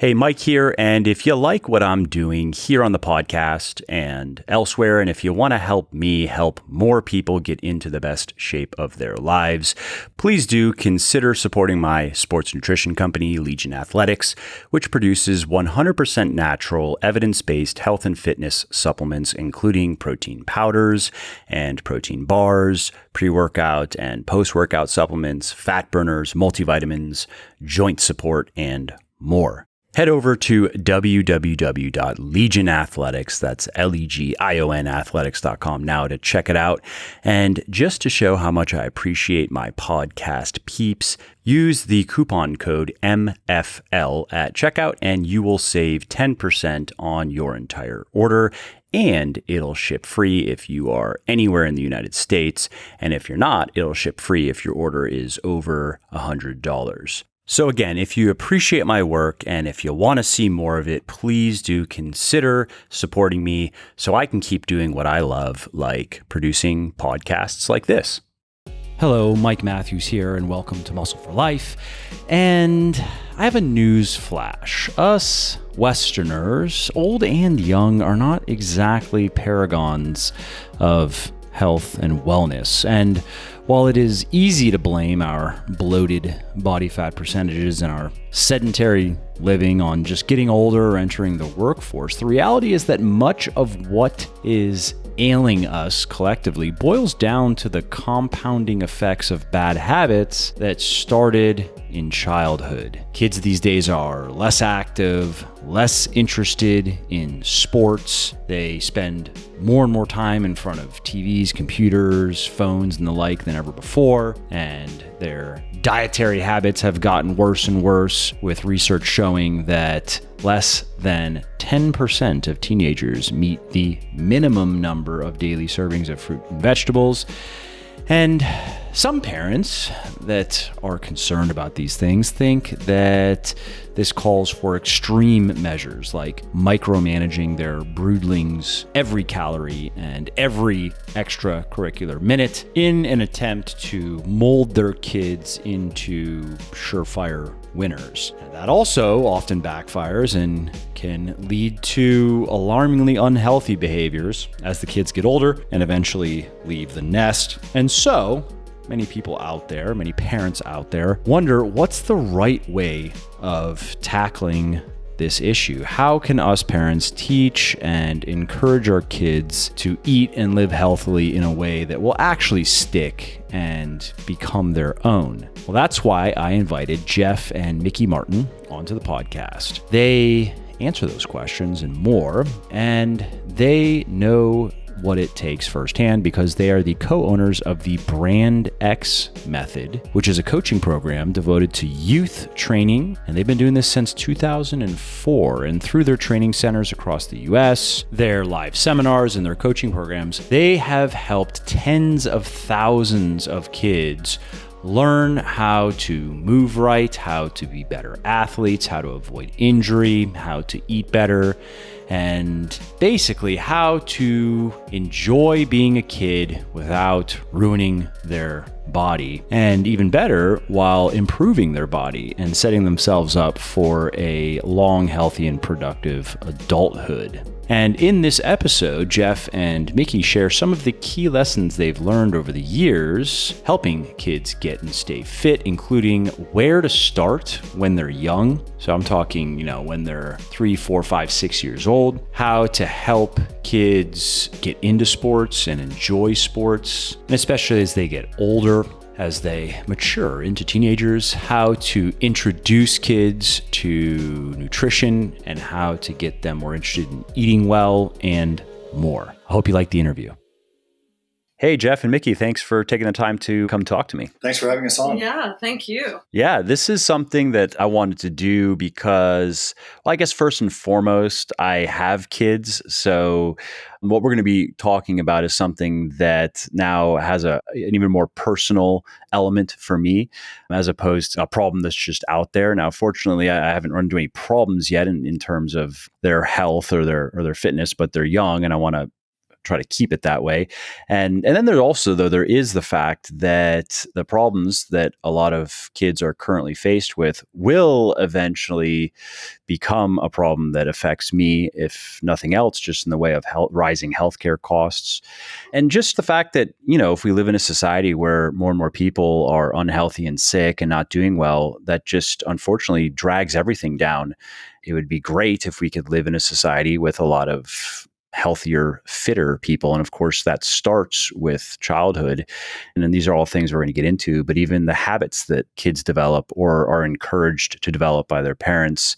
Hey, Mike here, and if you like what I'm doing here on the podcast and elsewhere, and if you want to help me help more people get into the best shape of their lives, please do consider supporting my sports nutrition company, Legion Athletics, which produces 100% natural, evidence-based health and fitness supplements, including protein powders and protein bars, pre-workout and post-workout supplements, fat burners, multivitamins, joint support, and more. Head over to www.legionathletics, that's Legion athletics.com now to check it out. And just to show how much I appreciate my podcast peeps, use the coupon code MFL at checkout and you will save 10% on your entire order. And it'll ship free if you are anywhere in the United States. And if you're not, it'll ship free if your order is over $100. So again, if you appreciate my work and if you want to see more of it, please do consider supporting me so I can keep doing what I love, like producing podcasts like this. Hello, Mike Matthews here, and welcome to Muscle for Life. And I have a news flash. Us Westerners, old and young, are not exactly paragons of health and wellness. And while it is easy to blame our bloated body fat percentages and our sedentary living on just getting older or entering the workforce, the reality is that much of what is ailing us collectively boils down to the compounding effects of bad habits that started in childhood. Kids these days are less active, less interested in sports. They spend more and more time in front of TVs, computers, phones, and the like than ever before. And their dietary habits have gotten worse and worse, with research showing that less than 10% of teenagers meet the minimum number of daily servings of fruit and vegetables. And some parents that are concerned about these things think that this calls for extreme measures like micromanaging their broodlings every calorie and every extracurricular minute in an attempt to mold their kids into surefire winners. And that also often backfires and can lead to alarmingly unhealthy behaviors as the kids get older and eventually leave the nest. And so many people out there, many parents out there, wonder what's the right way of tackling this issue. How can us parents teach and encourage our kids to eat and live healthily in a way that will actually stick and become their own? Well, that's why I invited Jeff and Mikki Martin onto the podcast. They answer those questions and more, and they know what it takes firsthand because they are the co-owners of the Brand X Method, which is a coaching program devoted to youth training. And they've been doing this since 2004. And through their training centers across the US, their live seminars and their coaching programs, they have helped tens of thousands of kids learn how to move right, how to be better athletes, how to avoid injury, how to eat better, and basically how to enjoy being a kid without ruining their body, and even better, while improving their body and setting themselves up for a long, healthy, and productive adulthood. And in this episode, Jeff and Mikki share some of the key lessons they've learned over the years, helping kids get and stay fit, including where to start when they're young. So I'm talking, when they're 3, 4, 5, 6 years old, how to help kids get into sports and enjoy sports, and especially as they get older, as they mature into teenagers, how to introduce kids to nutrition and how to get them more interested in eating well and more. I hope you like the interview. Hey, Jeff and Mikki, thanks for taking the time to come talk to me. Thanks for having us on. Yeah, thank you. Yeah, this is something that I wanted to do because, well, I guess first and foremost, I have kids. So what we're going to be talking about is something that now has an even more personal element for me, as opposed to a problem that's just out there. Now, fortunately, I haven't run into any problems yet in terms of their health or their fitness, but they're young, and I want to try to keep it that way. And then there's also, though, there is the fact that the problems that a lot of kids are currently faced with will eventually become a problem that affects me, if nothing else, just in the way of rising healthcare costs. And just the fact that, if we live in a society where more and more people are unhealthy and sick and not doing well, that just unfortunately drags everything down. It would be great if we could live in a society with a lot of healthier, fitter people. And of course, that starts with childhood. And then these are all things we're going to get into. But even the habits that kids develop or are encouraged to develop by their parents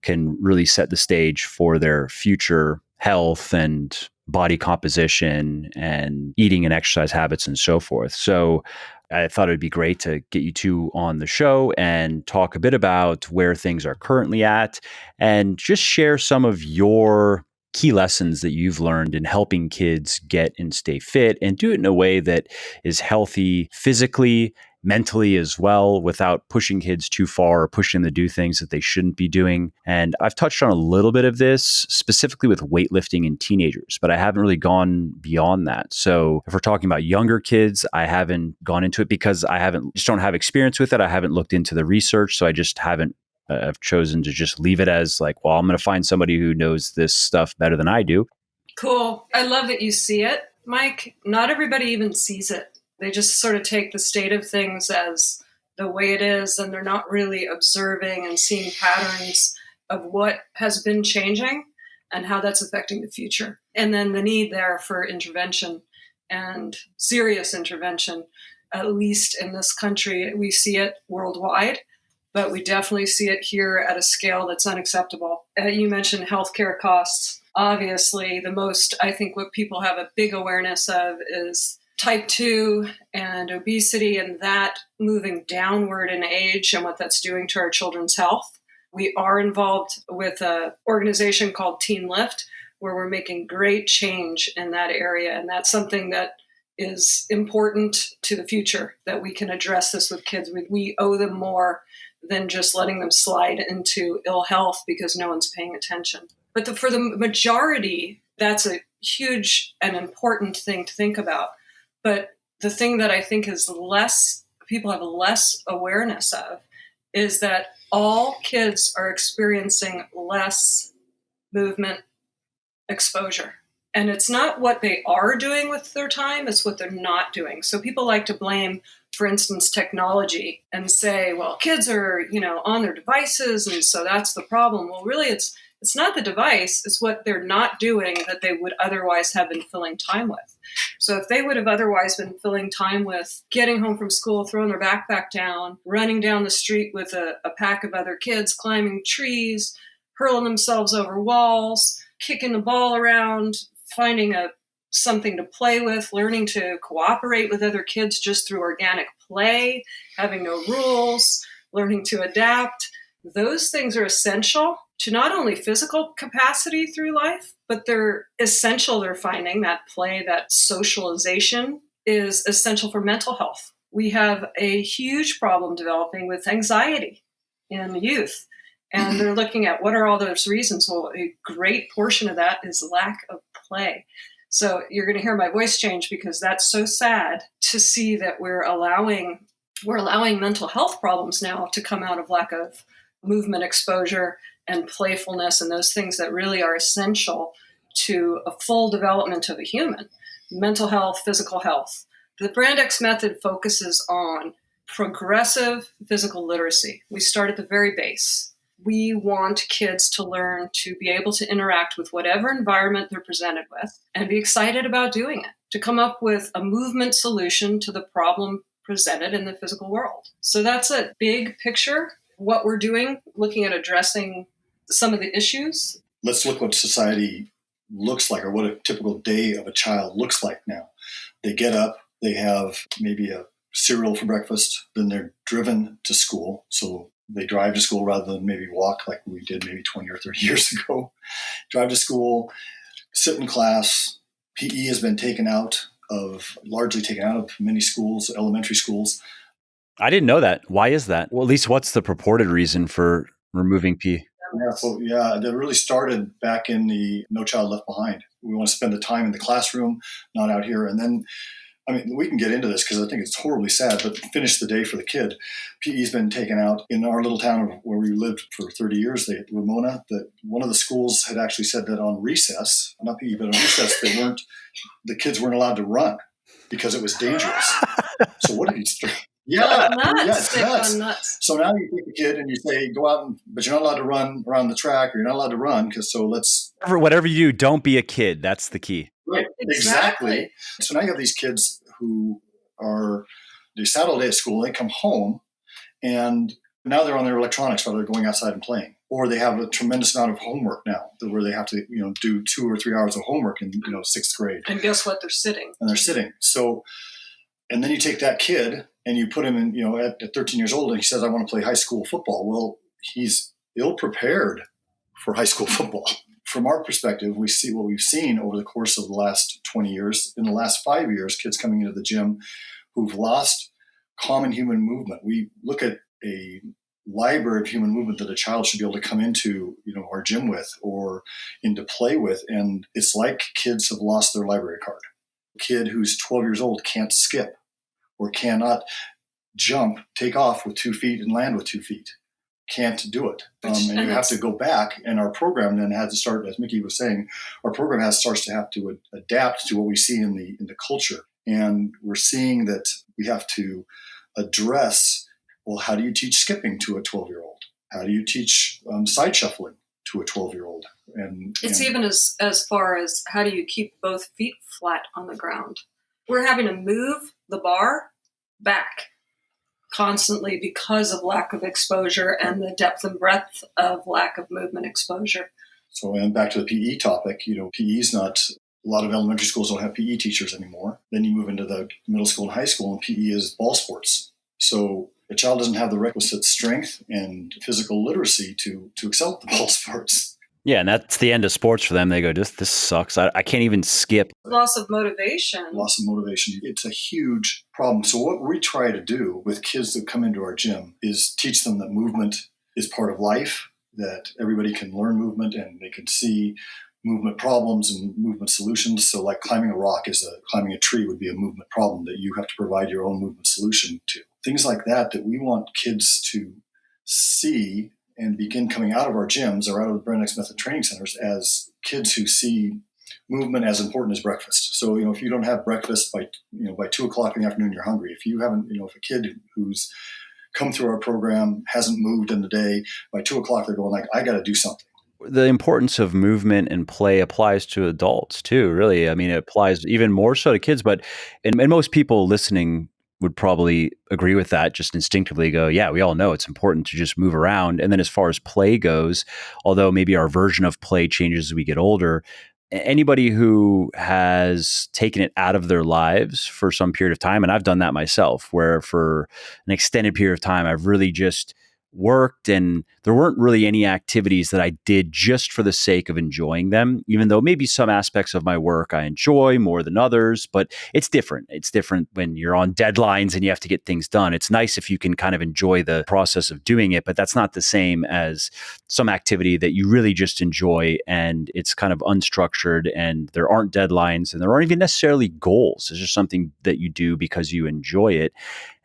can really set the stage for their future health and body composition and eating and exercise habits and so forth. So I thought it'd be great to get you two on the show and talk a bit about where things are currently at and just share some of your key lessons that you've learned in helping kids get and stay fit and do it in a way that is healthy physically, mentally as well, without pushing kids too far or pushing them to do things that they shouldn't be doing. And I've touched on a little bit of this specifically with weightlifting in teenagers, but I haven't really gone beyond that. So if we're talking about younger kids, I haven't gone into it because just don't have experience with it. I haven't looked into the research, so I just haven't I've chosen to just leave it as like, well, I'm going to find somebody who knows this stuff better than I do. Cool. I love that you see it, Mike. Not everybody even sees it. They just sort of take the state of things as the way it is, and they're not really observing and seeing patterns of what has been changing and how that's affecting the future. And then the need there for intervention and serious intervention, at least in this country. We see it worldwide, but we definitely see it here at a scale that's unacceptable. You mentioned healthcare costs. Obviously, I think what people have a big awareness of is type 2 and obesity, and that moving downward in age and what that's doing to our children's health. We are involved with an organization called Teen Lift, where we're making great change in that area. And that's something that is important to the future, that we can address this with kids. We owe them more than just letting them slide into ill health because no one's paying attention. But for the majority, that's a huge and important thing to think about. But the thing that I think is people have less awareness of is that all kids are experiencing less movement exposure. And it's not what they are doing with their time, it's what they're not doing. So people like to blame, for instance, technology and say, well, kids are, on their devices, and so that's the problem. Well, really, it's not the device, it's what they're not doing that they would otherwise have been filling time with. So if they would have otherwise been filling time with getting home from school, throwing their backpack down, running down the street with a pack of other kids, climbing trees, hurling themselves over walls, kicking the ball around, finding something to play with, learning to cooperate with other kids just through organic play, having no rules, learning to adapt. Those things are essential to not only physical capacity through life, but they're essential. They're finding that play, that socialization is essential for mental health. We have a huge problem developing with anxiety in youth. And they're looking at what are all those reasons. Well, a great portion of that is lack of play. So you're going to hear my voice change because that's so sad to see that we're allowing mental health problems now to come out of lack of movement exposure and playfulness and those things that really are essential to a full development of a human. Mental health, physical health. The Brand X method focuses on progressive physical literacy. We start at the very base. We want kids to learn to be able to interact with whatever environment they're presented with and be excited about doing it, to come up with a movement solution to the problem presented in the physical world. So that's a big picture, what we're doing, looking at addressing some of the issues. Let's look what society looks like, or what a typical day of a child looks like now. They get up, they have maybe a cereal for breakfast, then they're driven to school. So they drive to school rather than maybe walk like we did maybe 20 or 30 years ago. Drive to school, sit in class. PE has been largely taken out of many schools, elementary schools. I didn't know that. Why is that? Well, at least what's the purported reason for removing PE? Yeah, that really started back in the No Child Left Behind. We want to spend the time in the classroom, not out here. And then, I mean, we can get into this because I think it's horribly sad, but finish the day for the kid. PE's been taken out in our little town where we lived for 30 years, Ramona, that one of the schools had actually said that on recess, not PE, but on recess, the kids weren't allowed to run because it was dangerous. So what did he start? Yeah, nuts. Yeah, it's nuts. So now you take the kid and you say, go out, but you're not allowed to run around the track, or you're not allowed to run Whatever you do, don't be a kid. That's the key. Right, exactly. So now you have these kids who they sat all day at school, they come home, and now they're on their electronics while they're going outside and playing. Or they have a tremendous amount of homework now, where they have to, do 2 or 3 hours of homework in, 6th grade. And guess what? They're sitting. And they're sitting. So, and then you take that kid and you put him in, at 13 years old, and he says, I want to play high school football. Well, he's ill-prepared for high school football. From our perspective, we see what we've seen over the course of the last 20 years. In the last 5 years, kids coming into the gym who've lost common human movement. We look at a library of human movement that a child should be able to come into, our gym with or into play with. And it's like kids have lost their library card. A kid who's 12 years old can't skip or cannot jump, take off with 2 feet and land with 2 feet. Can't do it. And you have to go back, and our program then has to start, as Mikki was saying, our program starts to have to adapt to what we see in the culture. And we're seeing that we have to address, well, how do you teach skipping to a 12-year-old? How do you teach side shuffling to a 12-year-old? And it's even as far as how do you keep both feet flat on the ground? We're having to move the bar back constantly because of lack of exposure and the depth and breadth of lack of movement exposure. So, and back to the PE topic, PE's not, a lot of elementary schools don't have PE teachers anymore. Then you move into the middle school and high school, and PE is ball sports. So a child doesn't have the requisite strength and physical literacy to excel at the ball sports. Yeah, and that's the end of sports for them. They go, this sucks. I can't even skip. Loss of motivation. It's a huge problem. So what we try to do with kids that come into our gym is teach them that movement is part of life, that everybody can learn movement and they can see movement problems and movement solutions. So like climbing a tree would be a movement problem that you have to provide your own movement solution to. Things like that we want kids to see and begin coming out of our gyms or out of the Brand X Method training centers as kids who see movement as important as breakfast. So, if you don't have breakfast by 2:00 in the afternoon, you're hungry. If you haven't, if a kid who's come through our program hasn't moved in the day, by 2:00, they're going like, I got to do something. The importance of movement and play applies to adults too, really. I mean, it applies even more so to kids, but and most people listening would probably agree with that, just instinctively go, yeah, we all know it's important to just move around. And then as far as play goes, although maybe our version of play changes as we get older, anybody who has taken it out of their lives for some period of time, and I've done that myself, where for an extended period of time, I've really just worked and there weren't really any activities that I did just for the sake of enjoying them, even though maybe some aspects of my work I enjoy more than others, but it's different. It's different when you're on deadlines and you have to get things done. It's nice if you can kind of enjoy the process of doing it, but that's not the same as some activity that you really just enjoy and it's kind of unstructured and there aren't deadlines and there aren't even necessarily goals. It's just something that you do because you enjoy it.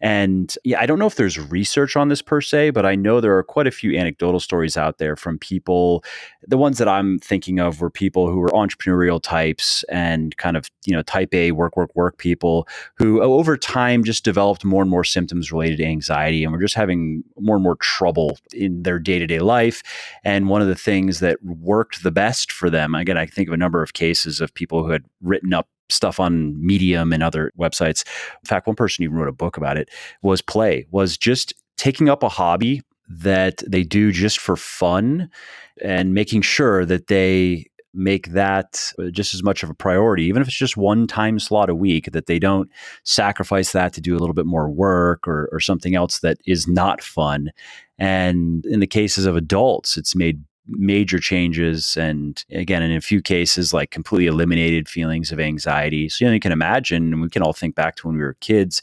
And yeah, I don't know if there's research on this per se, but I know there are quite a few anecdotal stories out there from people. The ones that I'm thinking of were people who were entrepreneurial types and kind of, type A work people who over time just developed more and more symptoms related to anxiety and were just having more and more trouble in their day-to-day life. And one of the things that worked the best for them, again, I think of a number of cases of people who had written up stuff on Medium and other websites. In fact, one person even wrote a book about it, was just taking up a hobby that they do just for fun and making sure that they make that just as much of a priority, even if it's just one time slot a week, that they don't sacrifice that to do a little bit more work or something else that is not fun. And in the cases of adults, it's made major changes. And again, in a few cases, like completely eliminated feelings of anxiety. So, you can imagine, and we can all think back to when we were kids,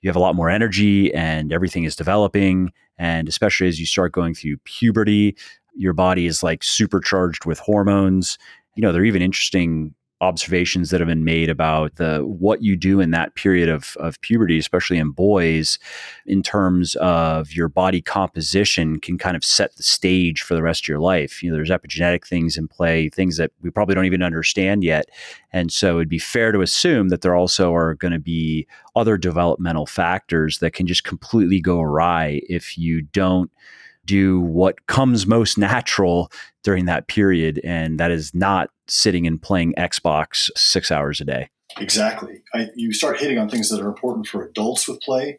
you have a lot more energy and everything is developing. And especially as you start going through puberty, your body is like supercharged with hormones. There are even interesting observations that have been made about what you do in that period of puberty, especially in boys, in terms of your body composition can kind of set the stage for the rest of your life. There's epigenetic things in play, things that we probably don't even understand yet. And so it'd be fair to assume that there also are going to be other developmental factors that can just completely go awry if you don't do what comes most natural during that period. And that is not sitting and playing Xbox 6 hours a day. Exactly. You start hitting on things that are important for adults with play.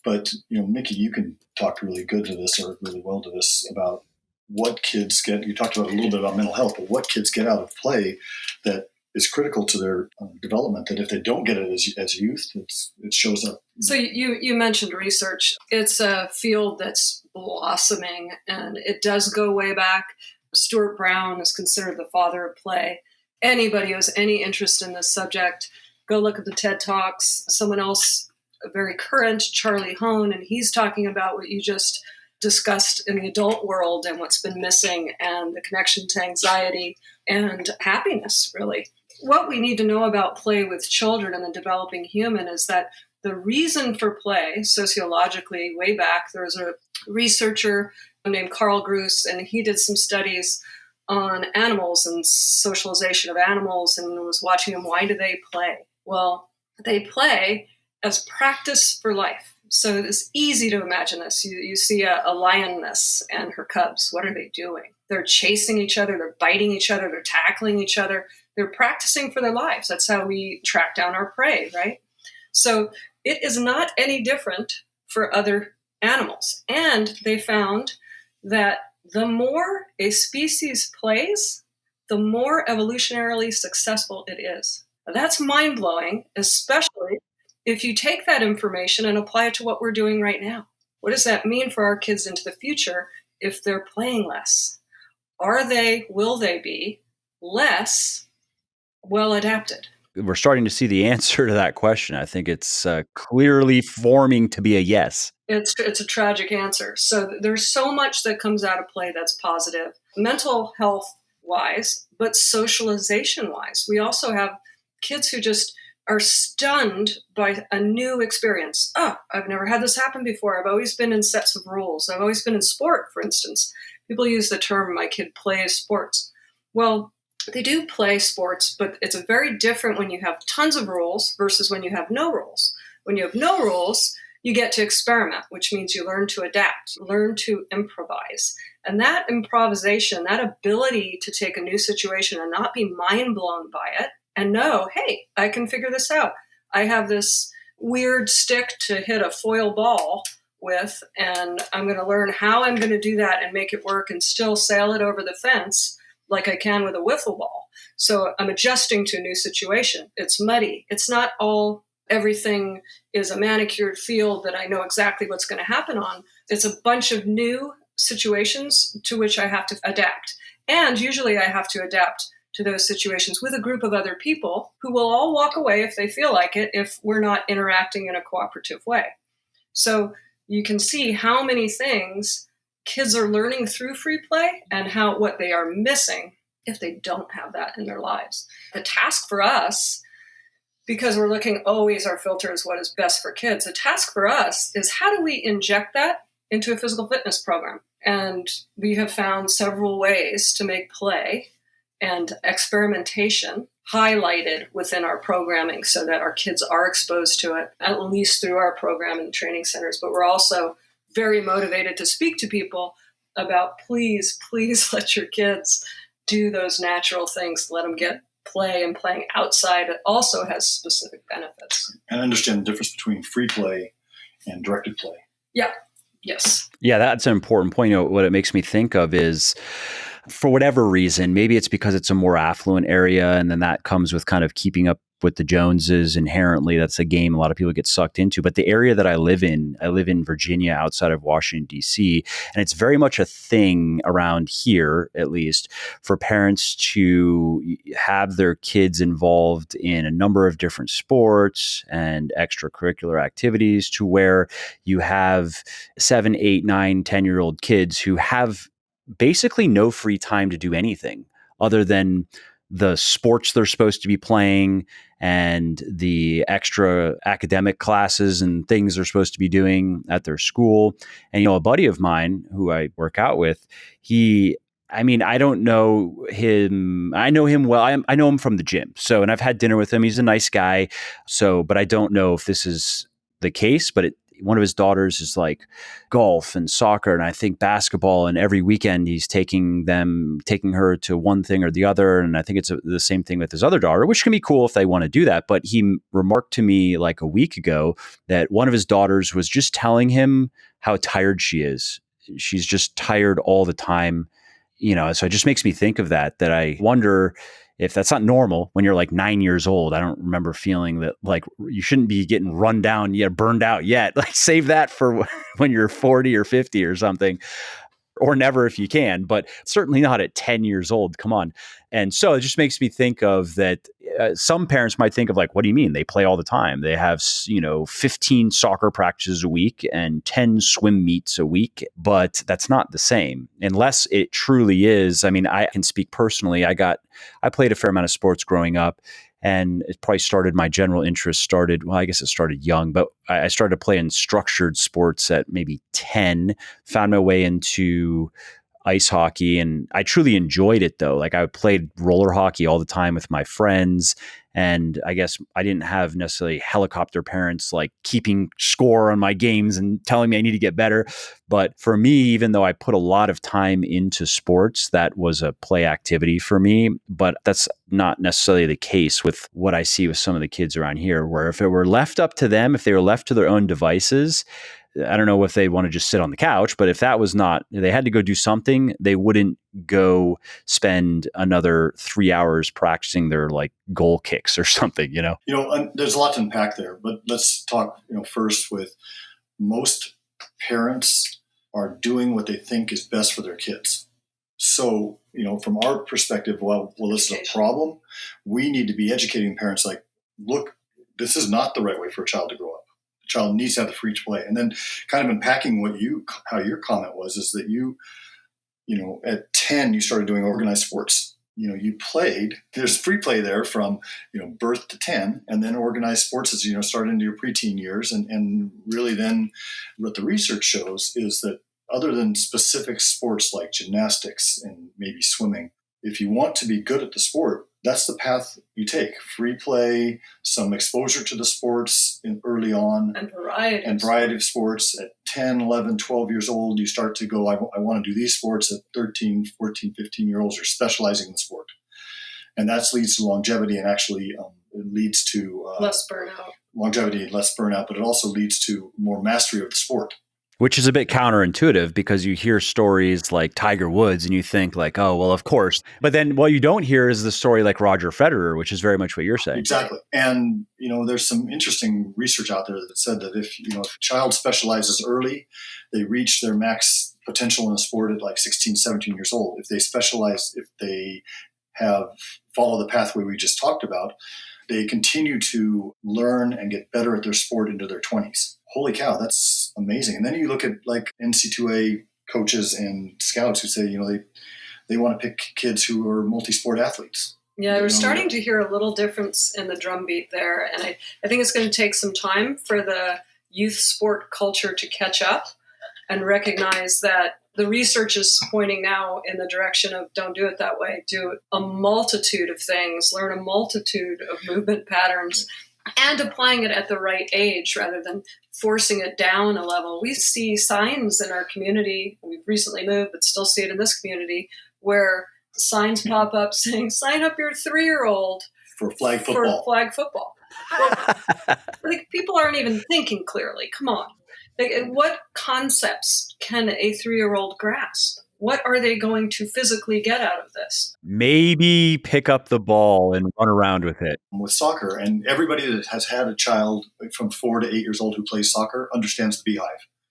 But, Mikki, you can talk really good to this or really well to this about what kids get. You talked about a little bit about mental health, but what kids get out of play that is critical to their development, that if they don't get it as youth, it shows up. So you mentioned research. It's a field that's blossoming, and it does go way back. Stuart Brown is considered the father of play. Anybody who has any interest in this subject, go look at the TED Talks. Someone else, very current, Charlie Hone, and he's talking about what you just discussed in the adult world and what's been missing and the connection to anxiety and happiness, really. What we need to know about play with children and the developing human is that the reason for play, sociologically, way back, there was a researcher named Carl Gruss, and he did some studies on animals and socialization of animals and was watching them. Why do they play? Well, they play as practice for life. So it's easy to imagine this. You see a lioness and her cubs. What are they doing? They're chasing each other. They're biting each other. They're tackling each other. They're practicing for their lives. That's how we track down our prey, right? So it is not any different for other animals. And they found that the more a species plays, the more evolutionarily successful it is. Now, that's mind-blowing, especially if you take that information and apply it to what we're doing right now. What does that mean for our kids into the future if they're playing less? Will they be less well adapted? We're starting to see the answer to that question. I think it's clearly forming to be a yes. It's a tragic answer. So there's so much that comes out of play that's positive, mental health wise, but socialization wise. We also have kids who just are stunned by a new experience. Oh, I've never had this happen before. I've always been in sets of rules. I've always been in sport, for instance. People use the term, my kid plays sports. Well, they do play sports, but it's very different when you have tons of rules versus when you have no rules. When you have no rules, you get to experiment, which means you learn to adapt, learn to improvise. And that improvisation, that ability to take a new situation and not be mind blown by it and know, hey, I can figure this out. I have this weird stick to hit a foil ball with, and I'm going to learn how I'm going to do that and make it work and still sail it over the fence like I can with a wiffle ball. So I'm adjusting to a new situation. It's muddy. It's not everything is a manicured field that I know exactly what's going to happen on. It's a bunch of new situations to which I have to adapt. And usually I have to adapt to those situations with a group of other people who will all walk away if they feel like it, if we're not interacting in a cooperative way. So you can see how many things kids are learning through free play and what they are missing if they don't have that in their lives. The task for us, because we're looking always, our filter is what is best for kids. The task for us is how do we inject that into a physical fitness program? And we have found several ways to make play and experimentation highlighted within our programming so that our kids are exposed to it, at least through our program and training centers. But we're also very motivated to speak to people about please let your kids do those natural things. Let them get play, and playing outside it also has specific benefits. And understand the difference between free play and directed play. Yeah. Yes. Yeah, that's an important point. What it makes me think of is, for whatever reason, maybe it's because it's a more affluent area, and then that comes with kind of keeping up with the Joneses inherently. That's a game a lot of people get sucked into. But the area that I live in Virginia, outside of Washington, D.C., and it's very much a thing around here, at least, for parents to have their kids involved in a number of different sports and extracurricular activities, to where you have 7, 8, 9, 10-year-old kids who have basically no free time to do anything other than the sports they're supposed to be playing and the extra academic classes and things they're supposed to be doing at their school. And, a buddy of mine who I work out with, I don't know him. I know him well. I know him from the gym. So, and I've had dinner with him. He's a nice guy. So, but I don't know if this is the case, but one of his daughters is like golf and soccer and I think basketball, and every weekend he's taking her to one thing or the other. And I think it's the same thing with his other daughter, which can be cool if they want to do that. But he remarked to me like a week ago that one of his daughters was just telling him how tired she is. She's just tired all the time. So it just makes me think of that I wonder if that's not normal when you're like 9 years old. I don't remember feeling that like you shouldn't be getting run down yet, burned out yet. Like save that for when you're 40 or 50 or something, or never if you can, but certainly not at 10 years old. Come on. And so it just makes me think of that. Some parents might think of like, what do you mean? They play all the time. They have, 15 soccer practices a week and 10 swim meets a week, but that's not the same unless it truly is. I mean, I can speak personally. I played a fair amount of sports growing up, and it probably started, my general interest started young, but I started playing structured sports at maybe 10, found my way into ice hockey, and I truly enjoyed it though. Like I played roller hockey all the time with my friends, and I guess I didn't have necessarily helicopter parents like keeping score on my games and telling me I need to get better. But for me, even though I put a lot of time into sports, that was a play activity for me. But that's not necessarily the case with what I see with some of the kids around here, where if it were left up to them, if they were left to their own devices, I don't know if they want to just sit on the couch, but if that was not, they had to go do something, they wouldn't go spend another 3 hours practicing their like goal kicks or something, There's a lot to unpack there, but let's talk, first with most parents are doing what they think is best for their kids. So, from our perspective, well, this is a problem. We need to be educating parents like, look, this is not the right way for a child to grow up. The child needs to have the free to play. And then kind of unpacking how your comment was, is that you at 10, you started doing organized sports. You played, there's free play there from, birth to 10, and then organized sports as, start into your preteen years. And really then what the research shows is that other than specific sports like gymnastics and maybe swimming, if you want to be good at the sport, that's the path you take. Free play, some exposure to the sports early on. And variety of sports. At 10, 11, 12 years old, you start to go, I want to do these sports. At 13, 14, 15-year-olds are specializing in the sport. And that leads to longevity, and actually it leads to less burnout. Longevity, less burnout, but it also leads to more mastery of the sport. Which is a bit counterintuitive because you hear stories like Tiger Woods and you think like, oh, well, of course. But then what you don't hear is the story like Roger Federer, which is very much what you're saying. Exactly. And, there's some interesting research out there that said that if a child specializes early, they reach their max potential in a sport at like 16, 17 years old. If they specialize, if they follow the pathway we just talked about, they continue to learn and get better at their sport into their 20s. Holy cow, that's amazing. And then you look at like NC2A coaches and scouts who say, they want to pick kids who are multi-sport athletes. Yeah, we're starting to hear a little difference in the drumbeat there. And I think it's going to take some time for the youth sport culture to catch up and recognize that the research is pointing now in the direction of don't do it that way. Do a multitude of things, learn a multitude of movement patterns, and applying it at the right age rather than forcing it down a level. We see signs in our community. We've recently moved, but still see it in this community, where signs pop up saying, sign up your 3-year-old for flag football. Like, people aren't even thinking clearly. Come on. Like, what concepts can a 3-year-old grasp? What are they going to physically get out of this? Maybe pick up the ball and run around with it. With soccer, and everybody that has had a child from 4 to 8 years old who plays soccer understands the beehive,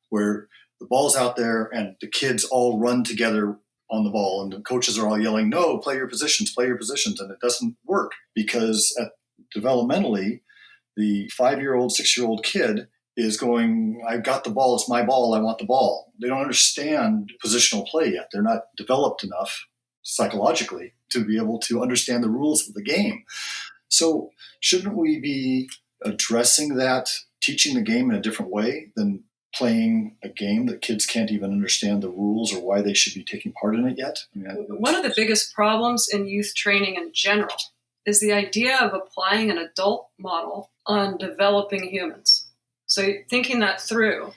where the ball's out there and the kids all run together on the ball, and the coaches are all yelling, no, play your positions. And it doesn't work because developmentally, the 5-year-old, 6-year-old kid is going, I've got the ball, it's my ball, I want the ball. They don't understand positional play yet. They're not developed enough psychologically to be able to understand the rules of the game. So shouldn't we be addressing that, teaching the game in a different way than playing a game that kids can't even understand the rules or why they should be taking part in it yet? One of the biggest problems in youth training in general is the idea of applying an adult model on developing humans. So thinking that through,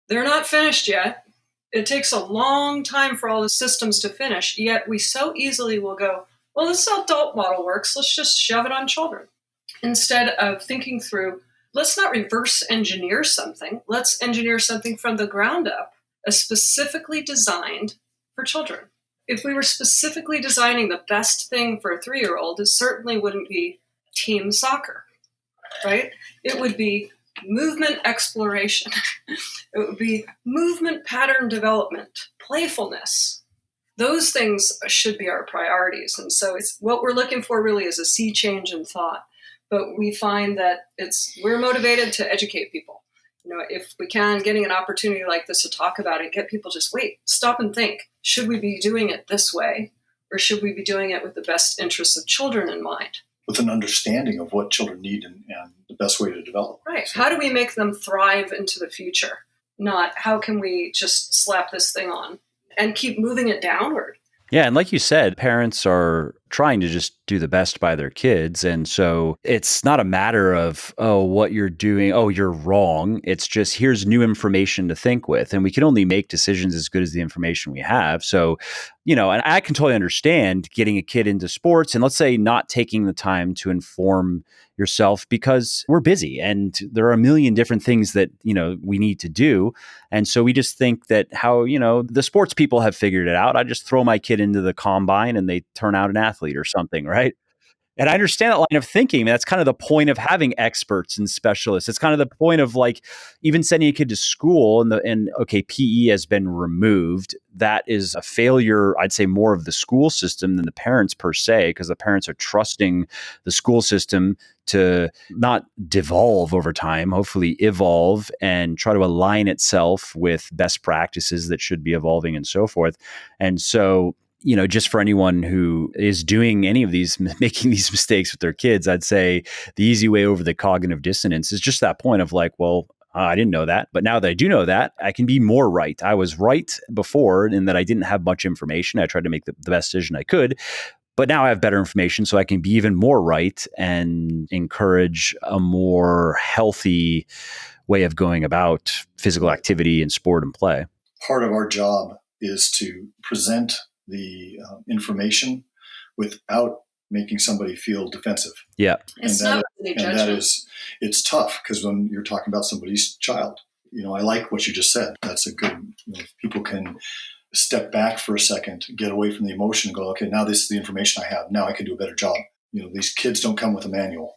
they're not finished yet. It takes a long time for all the systems to finish, yet we so easily will go, well, this adult model works, let's just shove it on children. Instead of thinking through, let's not reverse engineer something, let's engineer something from the ground up, specifically designed for children. If we were specifically designing the best thing for a 3-year-old, it certainly wouldn't be team soccer, right? It would be movement exploration. It would be movement pattern development, playfulness. Those things should be our priorities. And so it's what we're looking for really is a sea change in thought. But we find that we're motivated to educate people. If we can, getting an opportunity like this to talk about it, get people just stop and think. Should we be doing it this way? Or should we be doing it with the best interests of children in mind? With an understanding of what children need and the best way to develop. Right. So, how do we make them thrive into the future? Not how can we just slap this thing on and keep moving it downward? Yeah. And like you said, parents are trying to just do the best by their kids. And so it's not a matter of, what you're doing, you're wrong. It's just, here's new information to think with. And we can only make decisions as good as the information we have. So, and I can totally understand getting a kid into sports and let's say not taking the time to inform yourself because we're busy and there are a million different things that, we need to do. And so we just think that how, the sports people have figured it out. I just throw my kid into the combine and they turn out an athlete or something, right? And I understand that line of thinking. That's kind of the point of having experts and specialists. It's kind of the point of even sending a kid to school and PE has been removed. That is a failure, I'd say, more of the school system than the parents per se, because the parents are trusting the school system to not devolve over time, hopefully evolve and try to align itself with best practices that should be evolving and so forth. And so, just for anyone who is doing any of these, making these mistakes with their kids, I'd say the easy way over the cognitive dissonance is just that point of I didn't know that, but now that I do know that, I can be more right. I was right before in that I didn't have much information. I tried to make the best decision I could, but now I have better information so I can be even more right and encourage a more healthy way of going about physical activity and sport and play. Part of our job is to present the information without making somebody feel defensive. Yeah. It's not any judgment. And that is, it's tough because when you're talking about somebody's child, I like what you just said. That's a good, people can step back for a second, get away from the emotion and go, okay, now this is the information I have. Now I can do a better job. These kids don't come with a manual.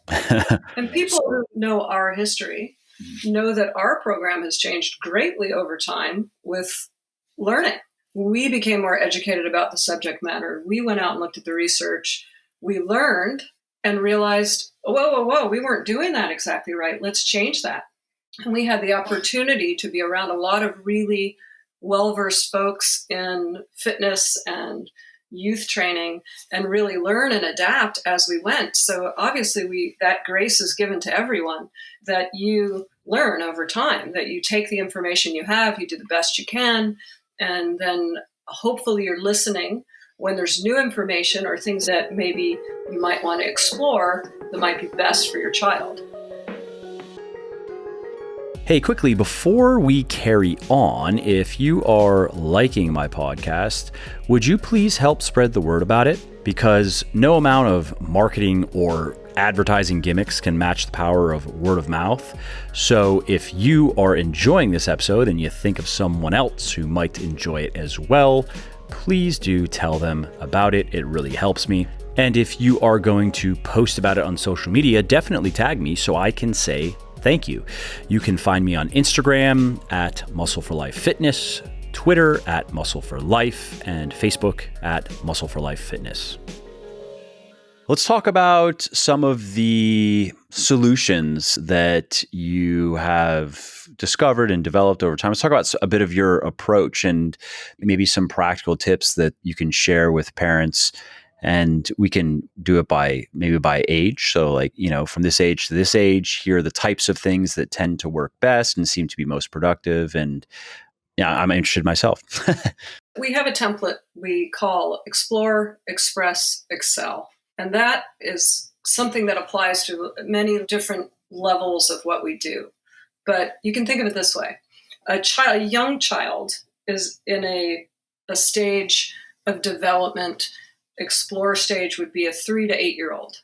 And people who know our history know that our program has changed greatly over time with learning. We became more educated about the subject matter. We went out and looked at the research. We learned and realized, whoa, we weren't doing that exactly right. Let's change that. And we had the opportunity to be around a lot of really well-versed folks in fitness and youth training and really learn and adapt as we went. So obviously that grace is given to everyone, that you learn over time, that you take the information you have, you do the best you can, and then hopefully you're listening when there's new information or things that maybe you might want to explore that might be best for your child. Hey, quickly, before we carry on, if you are liking my podcast, would you please help spread the word about it? Because no amount of marketing or advertising gimmicks can match the power of word of mouth. So if you are enjoying this episode and you think of someone else who might enjoy it as well, please do tell them about it. It really helps me. And if you are going to post about it on social media, definitely tag me so I can say thank you. You can find me on Instagram at Muscle for Life Fitness, Twitter at Muscle for Life, and Facebook at Muscle for Life Fitness. Let's talk about some of the solutions that you have discovered and developed over time. Let's talk about a bit of your approach and maybe some practical tips that you can share with parents. And we can do it by age. So like, from this age to this age, here are the types of things that tend to work best and seem to be most productive. And yeah, I'm interested myself. We have a template we call Explore, Express, Excel. And that is something that applies to many different levels of what we do. But you can think of it this way. A young child is in a stage of development. Explore stage would be a 3 to 8-year-old.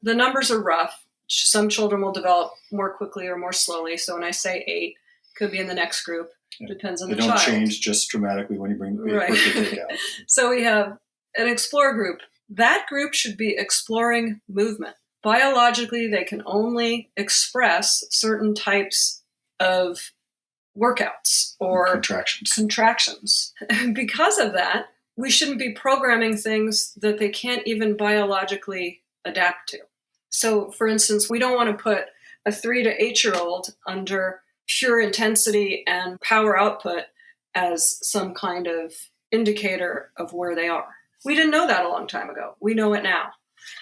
The numbers are rough. Some children will develop more quickly or more slowly. So when I say 8, could be in the next group. Yeah. Depends on they the child. They don't change just dramatically when you bring the right. birthday out. So we have an Explore group. That group should be exploring movement. Biologically, they can only express certain types of workouts or contractions. And because of that, we shouldn't be programming things that they can't even biologically adapt to. So, for instance, we don't want to put a 3 to 8-year-old under pure intensity and power output as some kind of indicator of where they are. We didn't know that a long time ago. We know it now.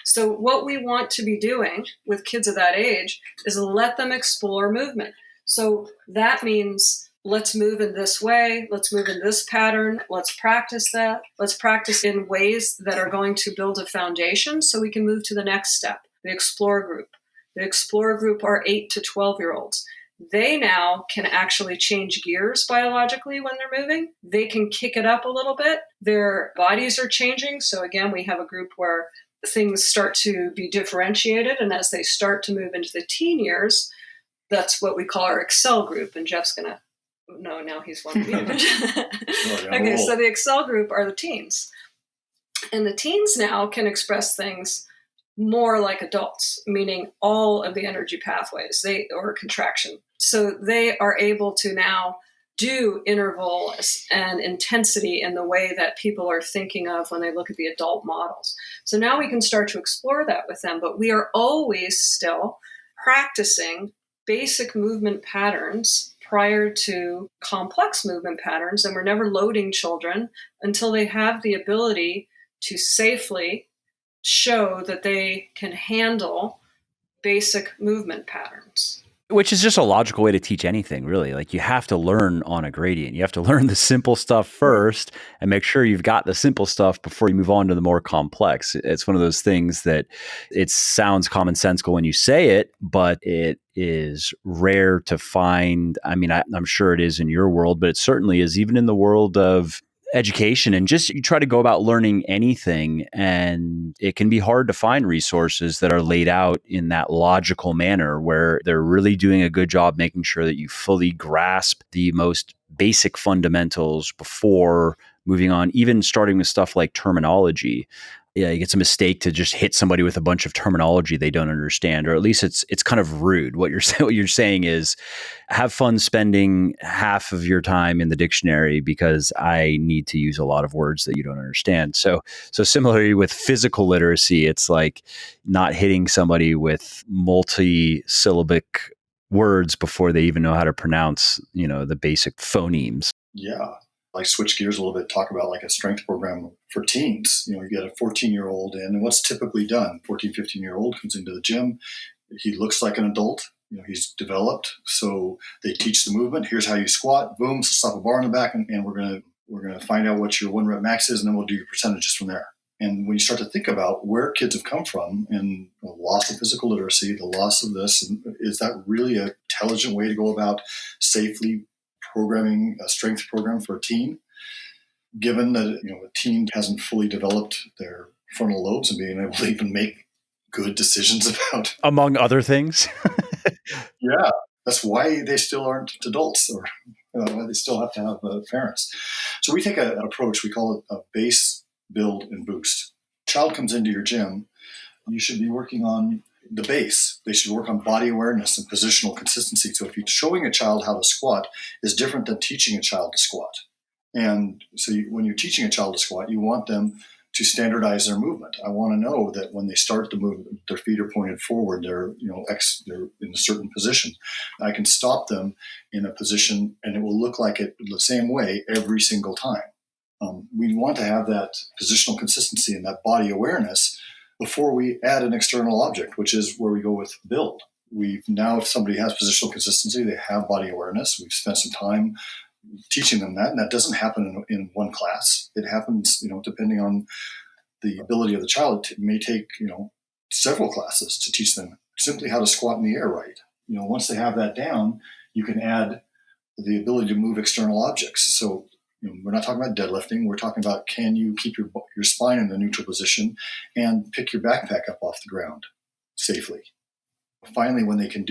So what we want to be doing with kids of that age is let them explore movement. So that means let's move in this way. Let's move in this pattern. Let's practice that. Let's practice in ways that are going to build a foundation so we can move to the next step, the Explore group. The Explore group are 8 to 12-year-olds. They now can actually change gears biologically when they're moving. They can kick it up a little bit. Their bodies are changing. So again, we have a group where things start to be differentiated. And as they start to move into the teen years, that's what we call our Excel group. And Jeff's going to, no, now he's one of you. Okay, so the Excel group are the teens. And the teens now can express things more like adults, meaning all of the energy pathways, or contraction. So they are able to now do interval and intensity in the way that people are thinking of when they look at the adult models. So now we can start to explore that with them, but we are always still practicing basic movement patterns prior to complex movement patterns, and we're never loading children until they have the ability to safely show that they can handle basic movement patterns. Which is just a logical way to teach anything, really. Like, you have to learn on a gradient. You have to learn the simple stuff first and make sure you've got the simple stuff before you move on to the more complex. It's one of those things that it sounds commonsensical when you say it, but it is rare to find. I mean, I'm sure it is in your world, but it certainly is even in the world of education, and just you try to go about learning anything, and it can be hard to find resources that are laid out in that logical manner where they're really doing a good job making sure that you fully grasp the most basic fundamentals before moving on, even starting with stuff like terminology. Yeah, it's a mistake to just hit somebody with a bunch of terminology they don't understand, or at least it's kind of rude. What you're saying is, have fun spending half of your time in the dictionary because I need to use a lot of words that you don't understand. So similarly with physical literacy, it's like not hitting somebody with multi-syllabic words before they even know how to pronounce, the basic phonemes. Yeah. Like switch gears a little bit, talk about like a strength program for teens. You get a 14-year-old in, and what's typically done, 14, 15-year-old comes into the gym. He looks like an adult. He's developed. So they teach the movement. Here's how you squat. Boom, slap a bar in the back, and we're gonna find out what your 1 rep max is, and then we'll do your percentages from there. And when you start to think about where kids have come from and the loss of physical literacy, the loss of this, is that really an intelligent way to go about safely programming a strength program for a teen, given that a teen hasn't fully developed their frontal lobes and being able to even make good decisions about, among other things. Yeah, that's why they still aren't adults, or why they still have to have parents. So we take an approach, we call it a base, build, and boost. Child comes into your gym, you should be working on the base. They should work on body awareness and positional consistency. So if you're showing a child how to squat is different than teaching a child to squat. And so when you're teaching a child to squat, you want them to standardize their movement. I want to know that when they start the movement, their feet are pointed forward. They're in a certain position. I can stop them in a position, and it will look like it the same way every single time. We want to have that positional consistency and that body awareness before we add an external object, which is where we go with build. If somebody has positional consistency, they have body awareness. We've spent some time teaching them that, and that doesn't happen in one class. It happens, depending on the ability of the child. It may take, several classes to teach them simply how to squat in the air right. Once they have that down, you can add the ability to move external objects. So, we're not talking about deadlifting. We're talking about, can you keep your spine in the neutral position and pick your backpack up off the ground safely? Finally, when they can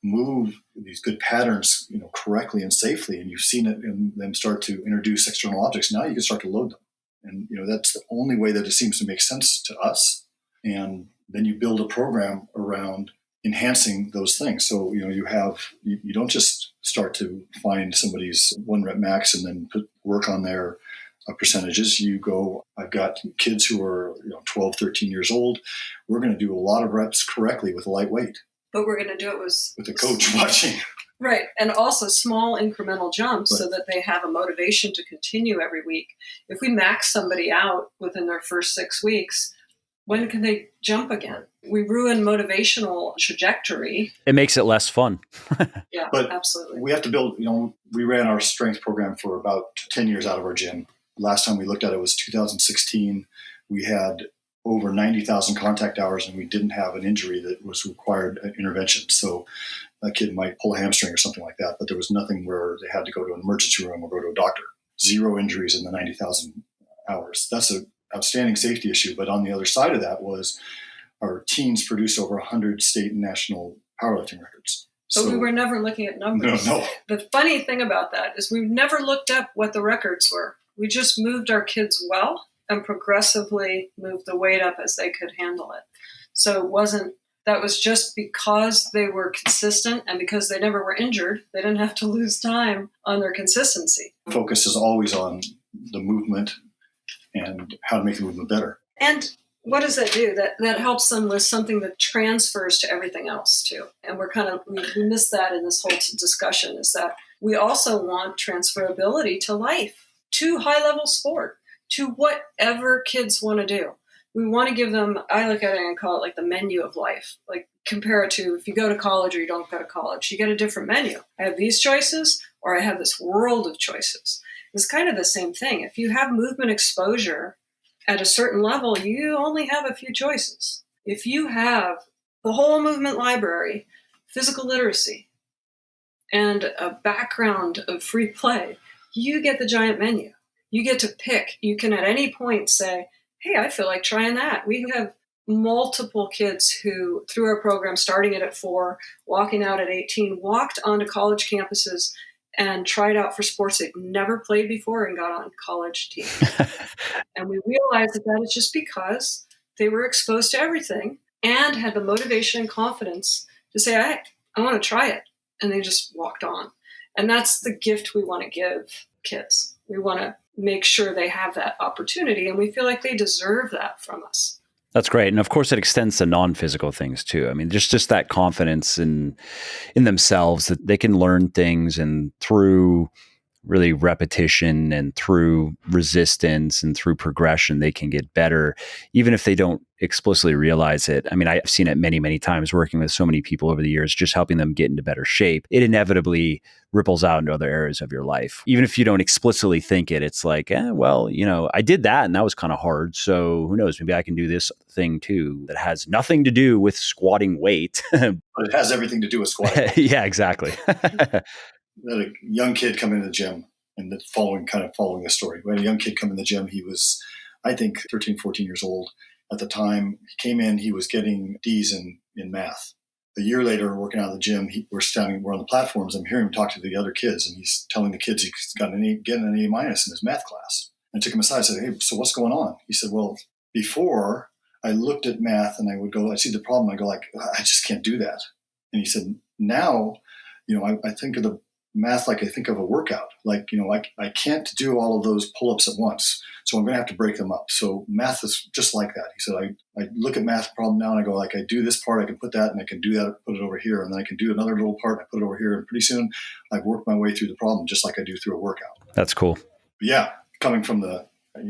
move these good patterns, correctly and safely, and you've seen it in them start to introduce external objects, now you can start to load them. And, that's the only way that it seems to make sense to us. And then you build a program around enhancing those things. So, you don't just start to find somebody's 1 rep max and then work on their percentages. I've got kids who are 12, 13 years old. We're going to do a lot of reps correctly with lightweight. But we're going to do it with the coach watching. Right. And also small incremental jumps, right, so that they have a motivation to continue every week. If we max somebody out within their first 6 weeks, when can they jump again? We ruin motivational trajectory. It makes it less fun. Yeah, but absolutely. We have to build, we ran our strength program for about 10 years out of our gym. Last time we looked at it was 2016. We had over 90,000 contact hours, and we didn't have an injury that was required intervention. So a kid might pull a hamstring or something like that, but there was nothing where they had to go to an emergency room or go to a doctor. 0 injuries in the 90,000 hours. That's an outstanding safety issue. But on the other side of that was our teens produced over 100 state and national powerlifting records. But we were never looking at numbers. No. The funny thing about that is we've never looked up what the records were. We just moved our kids well and progressively moved the weight up as they could handle it. So that was just because they were consistent, and because they never were injured, they didn't have to lose time on their consistency. Focus is always on the movement and how to make the movement better. And what does that do? That helps them with something that transfers to everything else too. And we miss that in this whole discussion, is that we also want transferability to life, to high-level sport, to whatever kids want to do. We want to give them, I look at it and call it like the menu of life. Like, compare it to if you go to college or you don't go to college, you get a different menu. I have these choices, or I have this world of choices. It's kind of the same thing. If you have movement exposure at a certain level, you only have a few choices. If you have the whole movement library, physical literacy, and a background of free play, you get the giant menu. You get to pick. You can at any point say, hey, I feel like trying that. We have multiple kids who, through our program, starting it at 4, walking out at 18, walked onto college campuses and tried out for sports they'd never played before and got on college teams. And we realized that is just because they were exposed to everything and had the motivation and confidence to say, I want to try it. And they just walked on. And that's the gift we want to give kids. We want to make sure they have that opportunity, and we feel like they deserve that from us. That's great. And of course, it extends to non-physical things too. I mean, just that confidence in themselves that they can learn things, and through really repetition and through resistance and through progression, they can get better, even if they don't explicitly realize it. I mean, I've seen it many, many times working with so many people over the years, just helping them get into better shape. It inevitably ripples out into other areas of your life. Even if you don't explicitly think it, it's like, I did that and that was kind of hard. So who knows, maybe I can do this thing too that has nothing to do with squatting weight. But it has everything to do with squatting. Yeah, exactly. We had a young kid come into the gym, and following the story. We had a young kid come in the gym. He was, I think, 13, 14 years old. At the time he came in, he was getting D's in math. A year later, working out of the gym, we're on the platforms. I'm hearing him talk to the other kids, and he's telling the kids he's getting an A- in his math class. I took him aside and said, hey, so what's going on? He said, well, before I looked at math and I'd see the problem. I go like, I just can't do that. And he said, now, I think of math like I think of a workout. Like, I can't do all of those pull-ups at once. So I'm going to have to break them up. So math is just like that. He said, I look at math problem now and I go, like, I do this part, I can put that, and I can do that, put it over here. And then I can do another little part, and I put it over here. And pretty soon I've worked my way through the problem just like I do through a workout. That's cool. But yeah, coming from the,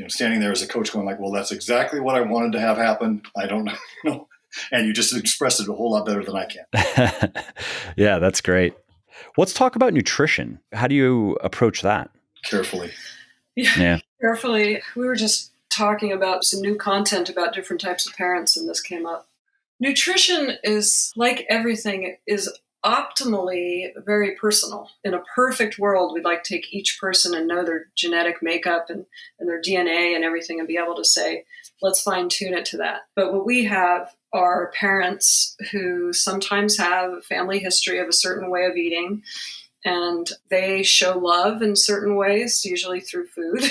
standing there as a coach going like, well, that's exactly what I wanted to have happen. I don't know. And you just expressed it a whole lot better than I can. Yeah, that's great. Let's talk about nutrition. How do you approach that? Carefully. Yeah. Carefully. We were just talking about some new content about different types of parents, and this came up. Nutrition is, like everything, is optimally very personal. In a perfect world, we'd like to take each person and know their genetic makeup and their DNA and everything and be able to say, let's fine tune it to that. But what we have are parents who sometimes have a family history of a certain way of eating, and they show love in certain ways, usually through food,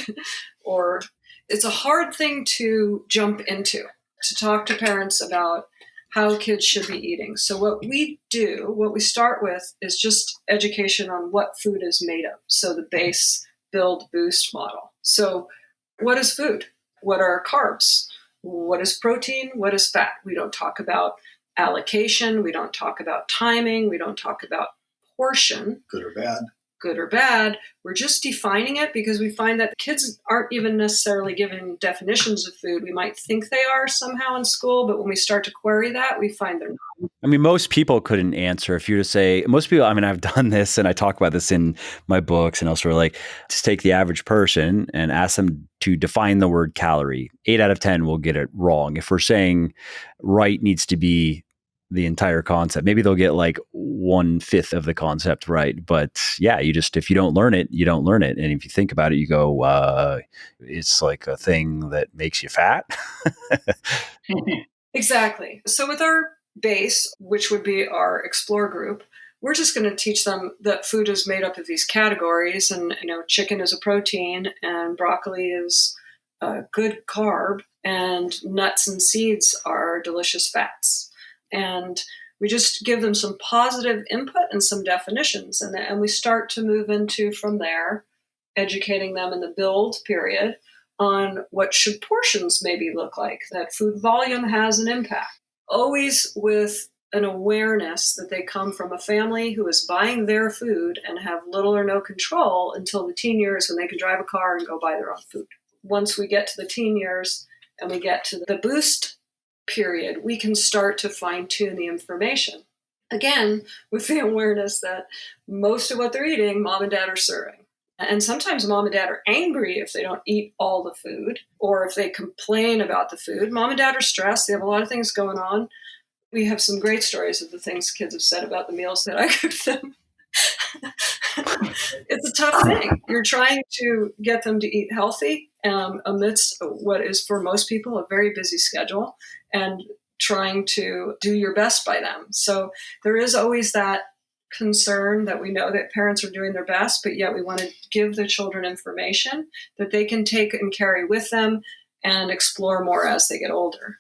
or it's a hard thing to jump into, to talk to parents about how kids should be eating. So what we start with is just education on what food is made of. So the base, build, boost model. So what is food? What are carbs? What is protein? What is fat? We don't talk about allocation. We don't talk about timing. We don't talk about portion. Good or bad. Good or bad. We're just defining it because we find that the kids aren't even necessarily given definitions of food. We might think they are somehow in school, but when we start to query that, we find they're not. I mean, most people couldn't answer if you were to say, most people, I mean, I've done this and I talk about this in my books and elsewhere, like just take the average person and ask them to define the word calorie. 8 out of 10 will get it wrong. If we're saying right needs to be the entire concept, maybe they'll get like 1/5 of the concept right. But yeah, if you don't learn it, you don't learn it. And if you think about it, you go, it's like a thing that makes you fat. Exactly. So with our base, which would be our explore group, we're just going to teach them that food is made up of these categories, and chicken is a protein, and broccoli is a good carb, and nuts and seeds are delicious fats. And we just give them some positive input and some definitions, and we start to move into, from there, educating them in the build period on what should portions maybe look like, that food volume has an impact. Always with an awareness that they come from a family who is buying their food and have little or no control until the teen years when they can drive a car and go buy their own food. Once we get to the teen years and we get to the boost period, we can start to fine-tune the information. Again, with the awareness that most of what they're eating, mom and dad are serving. And sometimes mom and dad are angry if they don't eat all the food, or if they complain about the food. Mom and dad are stressed. They have a lot of things going on. We have some great stories of the things kids have said about the meals that I cook them. It's a tough thing. You're trying to get them to eat healthy amidst what is for most people a very busy schedule, and trying to do your best by them. So there is always that concern that we know that parents are doing their best, but yet we want to give the children information that they can take and carry with them and explore more as they get older.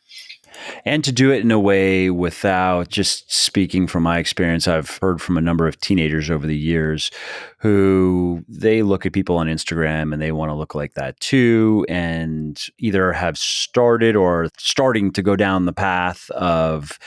And to do it in a way without, just speaking from my experience, I've heard from a number of teenagers over the years who they look at people on Instagram and they want to look like that too, and either have started or starting to go down the path of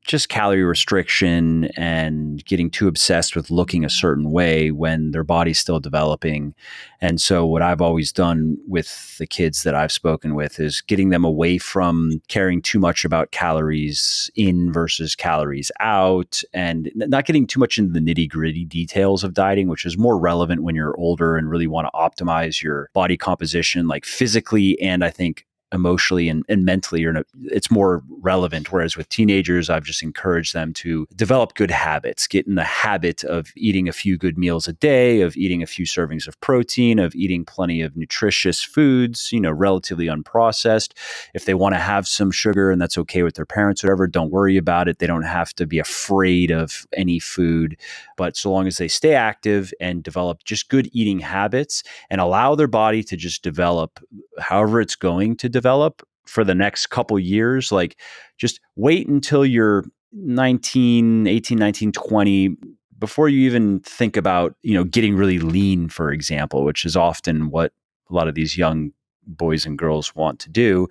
just calorie restriction and getting too obsessed with looking a certain way when their body's still developing. And so what I've always done with the kids that I've spoken with is getting them away from caring too much about calories in versus calories out, and not getting too much into the nitty-gritty details of dieting, which is more relevant when you're older and really want to optimize your body composition, like physically and I think emotionally and mentally, it's more relevant. Whereas with teenagers, I've just encouraged them to develop good habits, get in the habit of eating a few good meals a day, of eating a few servings of protein, of eating plenty of nutritious foods, relatively unprocessed. If they want to have some sugar and that's okay with their parents, whatever, don't worry about it. They don't have to be afraid of any food. But so long as they stay active and develop just good eating habits and allow their body to just develop however it's going to develop for the next couple years, like just wait until you're 19, 18, 19, 20, before you even think about, getting really lean, for example, which is often what a lot of these young boys and girls want to do.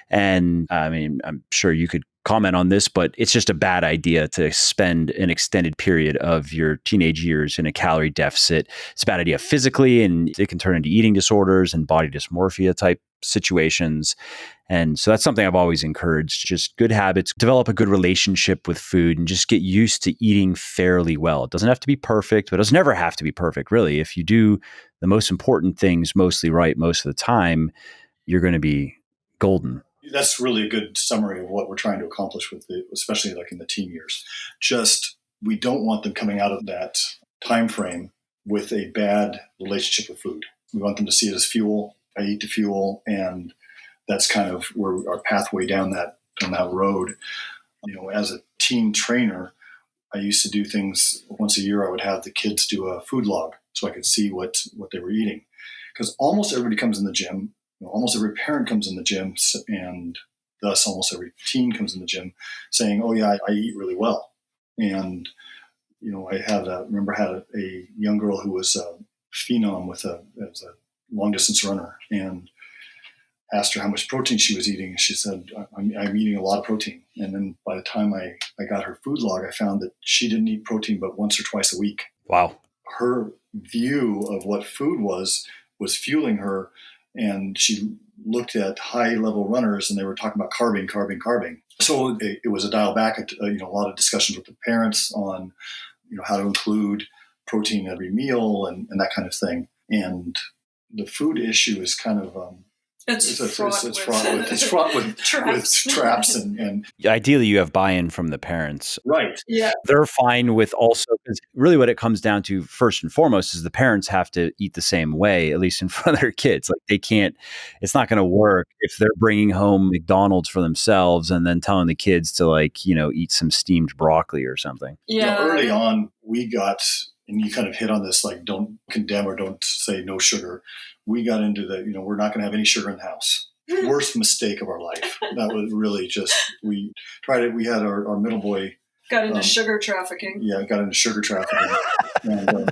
And I mean, I'm sure you could comment on this, but it's just a bad idea to spend an extended period of your teenage years in a calorie deficit. It's a bad idea physically, and it can turn into eating disorders and body dysmorphia type situations. And so that's something I've always encouraged, just good habits, develop a good relationship with food, and just get used to eating fairly well. It doesn't have to be perfect, but it doesn't ever have to be perfect, really. If you do the most important things mostly right most of the time, you're going to be golden. That's really a good summary of what we're trying to accomplish with it, especially like in the teen years. Just, we don't want them coming out of that time frame with a bad relationship with food. We want them to see it as fuel. I eat the fuel, and that's kind of where our pathway down that road. As a teen trainer, I used to do things once a year. I would have the kids do a food log so I could see what they were eating. Because almost everybody comes in the gym, almost every parent comes in the gym, and thus almost every teen comes in the gym saying, "Oh yeah, I eat really well." And I had a young girl who was a phenom as a long distance runner, and asked her how much protein she was eating. She said, I'm eating a lot of protein. And then by the time I got her food log, I found that she didn't eat protein but once or twice a week. Wow. Her view of what food was fueling her. And she looked at high level runners, and they were talking about carbing. So it was a dial back, a lot of discussions with the parents on, how to include protein in every meal and that kind of thing. And the food issue is kind of, it's fraught with traps and ideally you have buy-in from the parents. Right. Yeah. They're fine with also, because really what it comes down to first and foremost is the parents have to eat the same way, at least in front of their kids. Like it's not going to work if they're bringing home McDonald's for themselves and then telling the kids to eat some steamed broccoli or something. Yeah. Early on we got, and you kind of hit on this, like, don't condemn or don't say no sugar. We got into we're not going to have any sugar in the house. Worst mistake of our life. That was really just, we tried it. We had our middle boy. Got into sugar trafficking. Yeah, got into sugar trafficking. And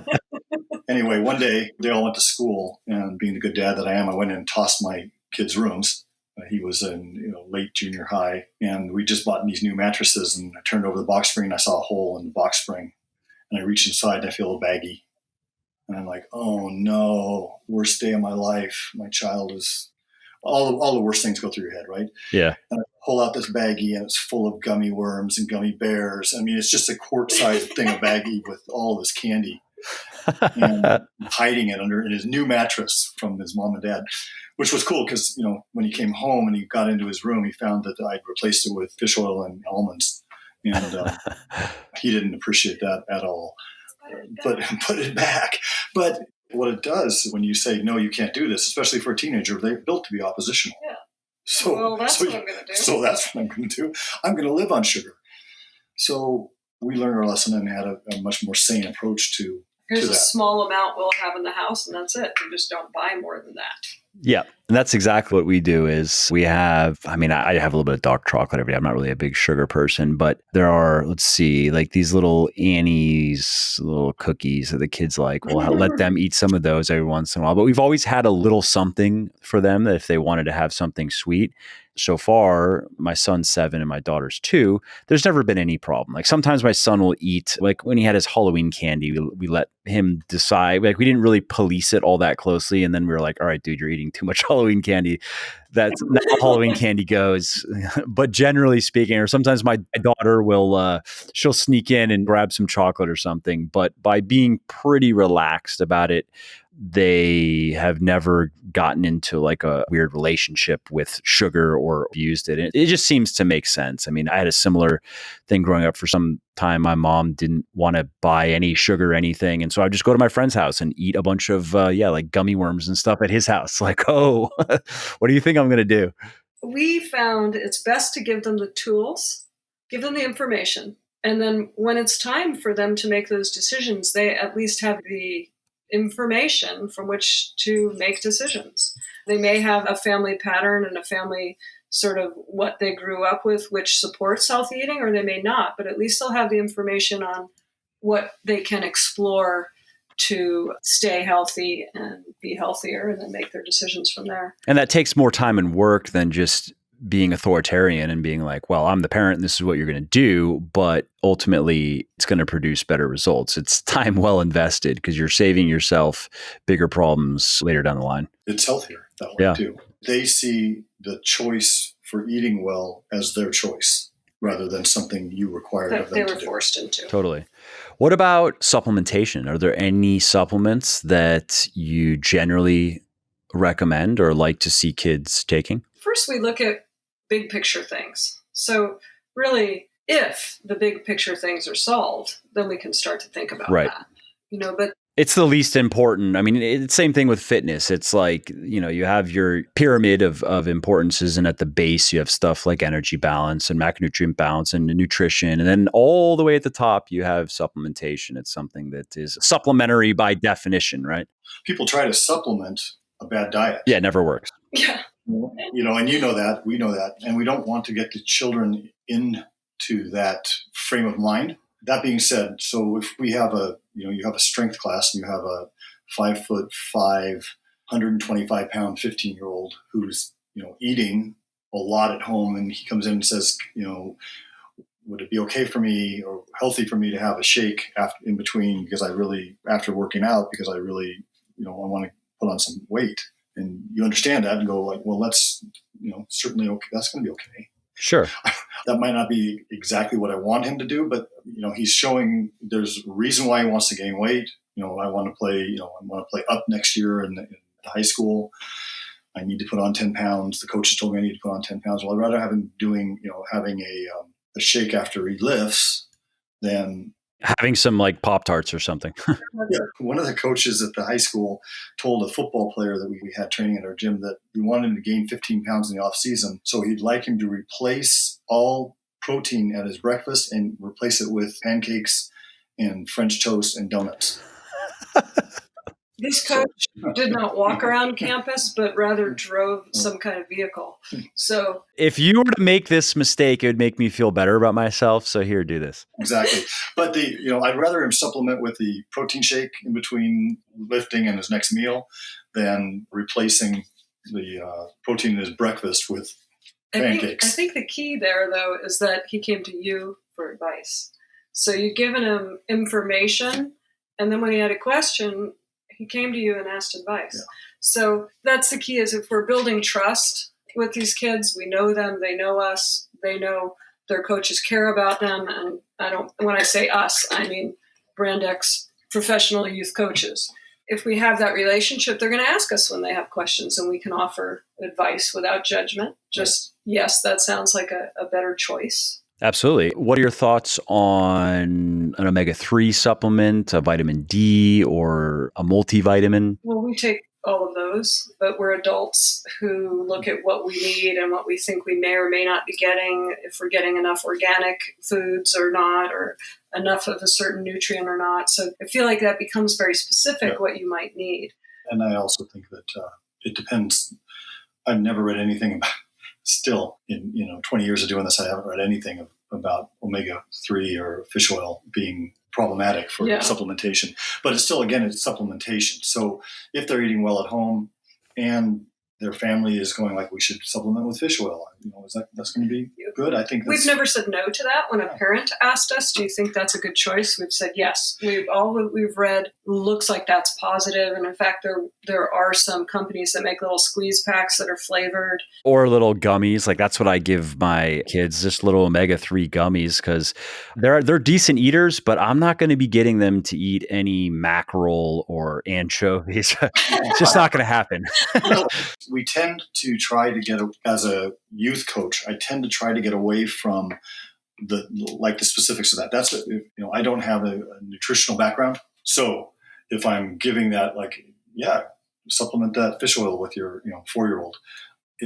anyway, one day they all went to school, and being the good dad that I am, I went in and tossed my kid's rooms. He was in late junior high, and we just bought these new mattresses, and I turned over the box spring and I saw a hole in the box spring, and I reached inside and I feel a baggie. And I'm like, oh no, worst day of my life. My child is, all the worst things go through your head, right? Yeah. And I pull out this baggie, and it's full of gummy worms and gummy bears. I mean, it's just a quart-sized thing of baggie with all this candy, and hiding it in his new mattress from his mom and dad, which was cool because, when he came home and he got into his room, he found that I'd replaced it with fish oil and almonds. And he didn't appreciate that at all. But put it back. But what it does when you say, no, you can't do this, especially for a teenager, they're built to be oppositional. Yeah. So that's what I'm going to do. So that's what I'm going to do. I'm going to live on sugar. So we learned our lesson and had a much more sane approach to Here's that. A small amount we'll have in the house, and that's it. You just don't buy more than that. Yeah. And that's exactly what we do is I have a little bit of dark chocolate every day. I'm not really a big sugar person, but there are, let's see, like these little Annie's little cookies that the kids like. We'll let them eat some of those every once in a while. But we've always had a little something for them that if they wanted to have something sweet. So far, my son's 7 and my daughter's 2. There's never been any problem. Like sometimes my son will eat, like when he had his Halloween candy, we let him decide. Like we didn't really police it all that closely. And then we were like, all right, dude, you're eating too much Halloween candy. That's not how Halloween candy goes. But generally speaking, or sometimes my daughter will, she'll sneak in and grab some chocolate or something. But by being pretty relaxed about it, they have never gotten into like a weird relationship with sugar or abused it. It just seems to make sense. I mean, I had a similar thing growing up. For some time, my mom didn't want to buy any sugar or anything. And so I'd just go to my friend's house and eat a bunch of, like gummy worms and stuff at his house. Like, oh, what do you think I'm going to do? We found it's best to give them the tools, give them the information. And then when it's time for them to make those decisions, they at least have the information from which to make decisions. They may have a family pattern and a family sort of what they grew up with, which supports healthy eating, or they may not, but at least they'll have the information on what they can explore to stay healthy and be healthier, and then make their decisions from there. And that takes more time and work than just being authoritarian and being like, well, I'm the parent and this is what you're going to do. But ultimately, it's going to produce better results. It's time well invested because you're saving yourself bigger problems later down the line. It's healthier that way too. They see the choice for eating well as their choice rather than something you required That of them they to were do. forced into. Totally. What about supplementation? Are there any supplements that you generally recommend or like to see kids taking? First, we look at big picture things. So really, if the big picture things are solved, then we can start to think about that. But it's the least important. I mean, it's the same thing with fitness. It's like, you have your pyramid of importances, and at the base, you have stuff like energy balance and macronutrient balance and nutrition. And then all the way at the top, you have supplementation. It's something that is supplementary by definition, right? People try to supplement a bad diet. Yeah, it never works. Yeah. And you know that, we know that, and we don't want to get the children into that frame of mind. That being said, so if we have you have a strength class and you have a 5'5", 125-pound 15-year-old who's, eating a lot at home, and he comes in and says, would it be okay for me or healthy for me to have a shake in between after working out, because I really, I want to put on some weight. And you understand that and go like, well, that's, certainly okay. That's going to be okay. Sure. That might not be exactly what I want him to do, but, he's showing there's a reason why he wants to gain weight. I want to play up next year in high school. I need to put on 10 pounds. The coaches told me I need to put on 10 pounds. Well, I'd rather have him having a shake after he lifts than having some like Pop-Tarts or something. Yeah. One of the coaches at the high school told a football player that we had training at our gym that we wanted him to gain 15 pounds in the off season. So he'd like him to replace all protein at his breakfast and replace it with pancakes and French toast and donuts. This coach did not walk around campus, but rather drove some kind of vehicle. So if you were to make this mistake, it would make me feel better about myself. So here, do this. Exactly. But I'd rather him supplement with the protein shake in between lifting and his next meal than replacing the protein in his breakfast with pancakes. I think the key there, though, is that he came to you for advice. So you've given him information, and then when he had a question, he came to you and asked advice. Yeah. So that's the key, is if we're building trust with these kids, we know them, they know us, they know their coaches care about them. And when I say us, I mean Brand X professional youth coaches. If we have that relationship, they're going to ask us when they have questions, and we can offer advice without judgment. Just, yes, that sounds like a better choice. Absolutely. What are your thoughts on an omega-3 supplement, a vitamin D, or a multivitamin? Well, we take all of those, but we're adults who look at what we need and what we think we may or may not be getting, if we're getting enough organic foods or not, or enough of a certain nutrient or not. So I feel like that becomes very specific, what you might need. And I also think that it depends. I've never read anything about still in 20 years of doing this, I haven't read anything about omega-3 or fish oil being problematic for supplementation. But it's still, again, it's supplementation. So if they're eating well at home and their family is going like, we should supplement with fish oil, that's going to be good. I think we've never said no to that. When a parent asked us, do you think that's a good choice? We've said yes. All that we've read looks like that's positive. And in fact, there are some companies that make little squeeze packs that are flavored. Or little gummies. Like that's what I give my kids, just little omega-3 gummies, because they're decent eaters, but I'm not going to be getting them to eat any mackerel or anchovies. It's just not going to happen. We tend to try to get, as a youth coach, I tend to try to get away from the specifics of that. That's, I don't have a nutritional background. So if I'm giving that, supplement that fish oil with your, 4-year-old,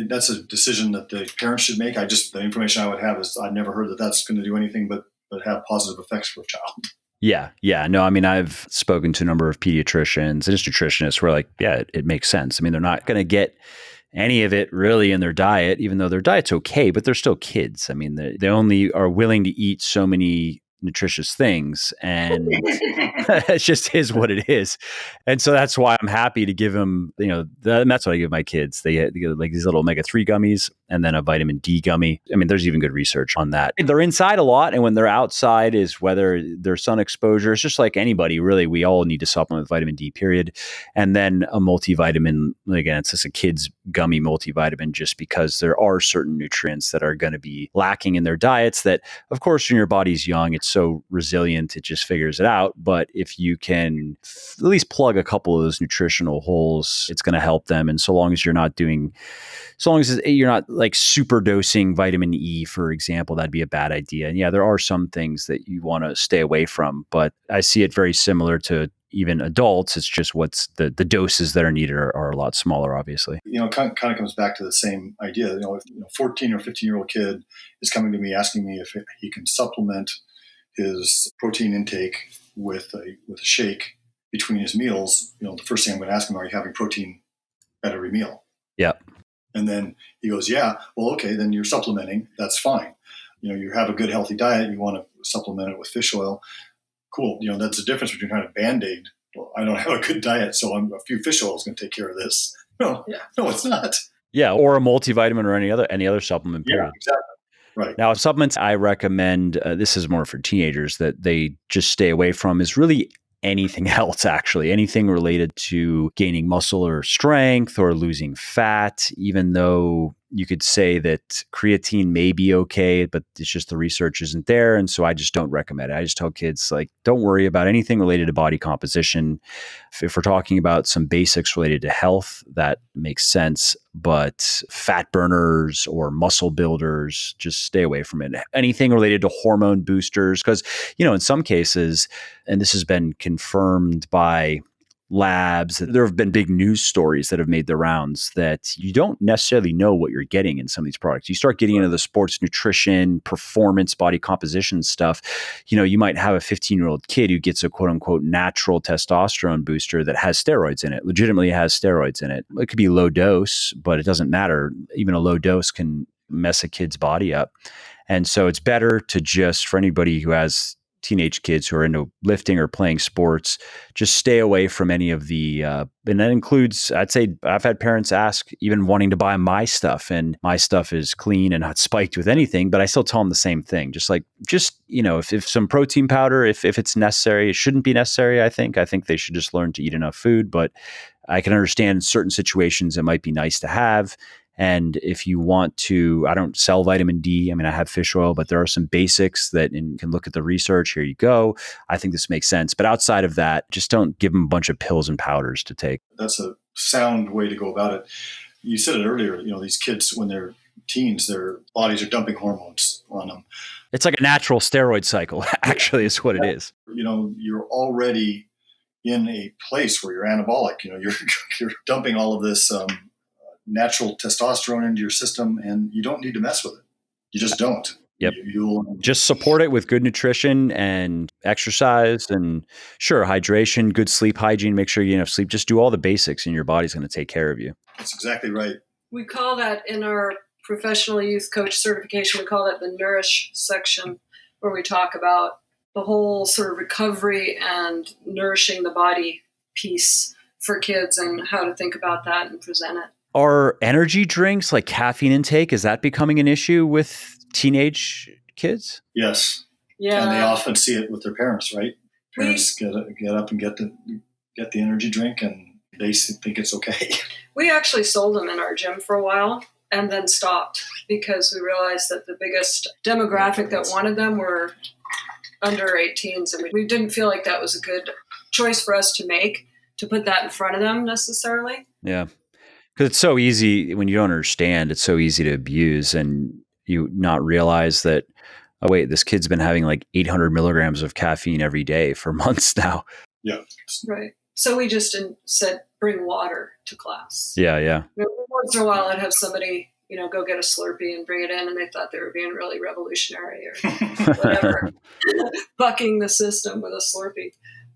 that's a decision that the parents should make. The information I would have is I've never heard that that's going to do anything but have positive effects for a child. Yeah. No, I mean, I've spoken to a number of pediatricians and just nutritionists who are like, it makes sense. I mean, they're not going to get any of it really in their diet, even though their diet's okay, but they're still kids. I mean, they only are willing to eat so many nutritious things, and it just is what it is. And so that's why I'm happy to give them, and that's what I give my kids. They get like these little omega-3 gummies and then a vitamin D gummy. I mean, there's even good research on that. They're inside a lot, and when they're outside is whether there's sun exposure. It's just like anybody, really. We all need to supplement with vitamin D, period. And then a multivitamin, again, it's just a kid's gummy multivitamin, just because there are certain nutrients that are going to be lacking in their diets that, of course, when your body's young, it's so resilient, it just figures it out. But if you can at least plug a couple of those nutritional holes, it's going to help them. And so long as you're not like super dosing vitamin E, for example, that'd be a bad idea. And yeah, there are some things that you want to stay away from, but I see it very similar to even adults. It's just what's the doses that are needed are a lot smaller, obviously. Kind of comes back to the same idea. If 14 or 15-year-old kid is coming to me asking me if he can supplement his protein intake with a shake between his meals, the first thing I'm going to ask him, are you having protein at every meal? Yeah. And then he goes, yeah. Well, okay, then you're supplementing. That's fine. You have a good healthy diet. You want to supplement it with fish oil. Cool. That's the difference between trying to Band-Aid. Well, I don't have a good diet, so a few fish oil is going to take care of this. No, it's not. Yeah, or a multivitamin or any other supplement. Period. Yeah, exactly. Right. Now, supplements I recommend, this is more for teenagers, that they just stay away from is really anything else, actually. Anything related to gaining muscle or strength or losing fat, even though you could say that creatine may be okay, but it's just the research isn't there. And so I just don't recommend it. I just tell kids, like, don't worry about anything related to body composition. If we're talking about some basics related to health, that makes sense. But fat burners or muscle builders, just stay away from it. Anything related to hormone boosters, because, in some cases, and this has been confirmed by labs, there have been big news stories that have made the rounds that you don't necessarily know what you're getting in some of these products. You start getting into the sports nutrition, performance, body composition stuff. You might have a 15-year-old kid who gets a quote unquote natural testosterone booster that has steroids in it, legitimately has steroids in it. It could be low dose, but it doesn't matter. Even a low dose can mess a kid's body up. And so it's better to just, for anybody who has teenage kids who are into lifting or playing sports, just stay away from any of the, and that includes, I'd say I've had parents ask, even wanting to buy my stuff, and my stuff is clean and not spiked with anything, but I still tell them the same thing. If some protein powder, if it's necessary, it shouldn't be necessary. I think they should just learn to eat enough food, but I can understand in certain situations it might be nice to have. And if you want to, I don't sell vitamin D. I mean, I have fish oil, but there are some basics that, and you can look at the research. Here you go. I think this makes sense. But outside of that, just don't give them a bunch of pills and powders to take. That's a sound way to go about it. You said it earlier, these kids, when they're teens, their bodies are dumping hormones on them. It's like a natural steroid cycle, actually, is what it is. You're already in a place where you're anabolic. You're dumping all of this natural testosterone into your system, and you don't need to mess with it. You just don't. Yep. You'll just support it with good nutrition and exercise, and sure, hydration, good sleep hygiene, make sure you have sleep. Just do all the basics and your body's going to take care of you. That's exactly right. We call that, in our professional youth coach certification, we call that the nourish section, where we talk about the whole sort of recovery and nourishing the body piece for kids and how to think about that and present it. Are energy drinks, like caffeine intake, is that becoming an issue with teenage kids? Yes. Yeah. And they often see it with their parents, right? Parents get up and get the energy drink, and they think it's okay. We actually sold them in our gym for a while and then stopped because we realized that the biggest demographic that wanted them were under 18s. And we didn't feel like that was a good choice for us to make, to put that in front of them necessarily. Yeah. Because it's so easy when you don't understand, it's so easy to abuse, and you not realize that, oh, wait, this kid's been having like 800 milligrams of caffeine every day for months now. Yeah. Right. So we just said, bring water to class. Yeah. Once in a while, I'd have somebody, go get a Slurpee and bring it in, and they thought they were being really revolutionary or whatever, bucking the system with a Slurpee.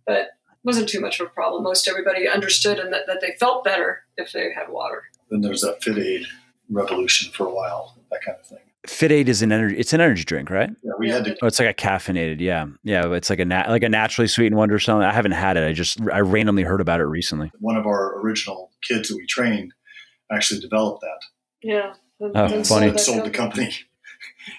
But wasn't too much of a problem. Most everybody understood, and that they felt better if they had water. Then there's that Fit Aid revolution for a while, that kind of thing. Fit Aid is it's an energy drink, right? Yeah, we had to. Oh, it's like a caffeinated. Yeah. Yeah. It's like a naturally sweetened one or something. I haven't had it. I randomly heard about it recently. One of our original kids that we trained actually developed that. Yeah. Oh, funny. Sold the company.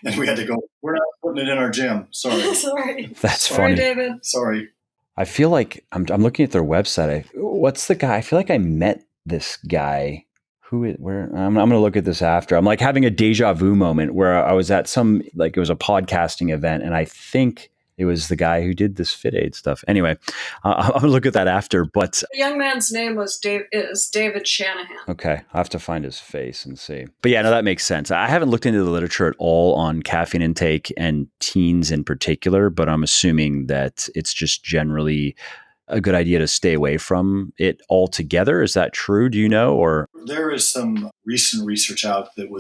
And we had to go, we're not putting it in our gym. Sorry. Sorry. That's Sorry, funny. David. Sorry. I feel like I'm looking at their website. What's the guy? I feel like I met this guy. Where I'm going to look at this after. I'm like having a deja vu moment where I was at it was a podcasting event, and I think it was the guy who did this Fit Aid stuff. Anyway, I'm going to look at that after. But the young man's name is David Shanahan. Okay, I have to find his face and see. But yeah, no, that makes sense. I haven't looked into the literature at all on caffeine intake and teens in particular, but I'm assuming that it's just generally a good idea to stay away from it altogether. Is that true? Do you know? Or there is some recent research out that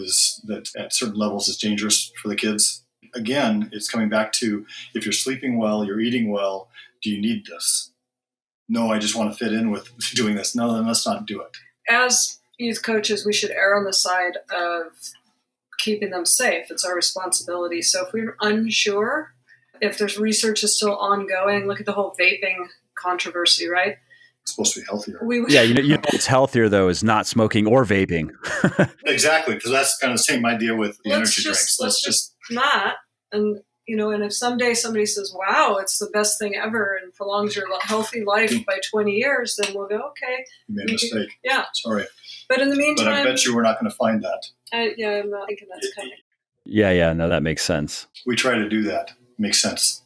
at certain levels is dangerous for the kids. Again, it's coming back to, if you're sleeping well, you're eating well, do you need this? No, I just want to fit in with doing this. No, then let's not do it. As youth coaches, we should err on the side of keeping them safe. It's our responsibility. So if we're unsure, if there's research is still ongoing, look at the whole vaping controversy, right? It's supposed to be healthier. Yeah, you know what's healthier though is not smoking or vaping. Exactly, because that's kind of the same idea with the energy drinks. Let's just not. And and if someday somebody says, "Wow, it's the best thing ever and prolongs your healthy life by 20 years," then we'll go, "Okay, you made a mistake." Yeah, sorry. But in the meantime, I bet you we're not going to find that. I'm not thinking that's coming. Yeah, no, that makes sense. We try to do that. Makes sense.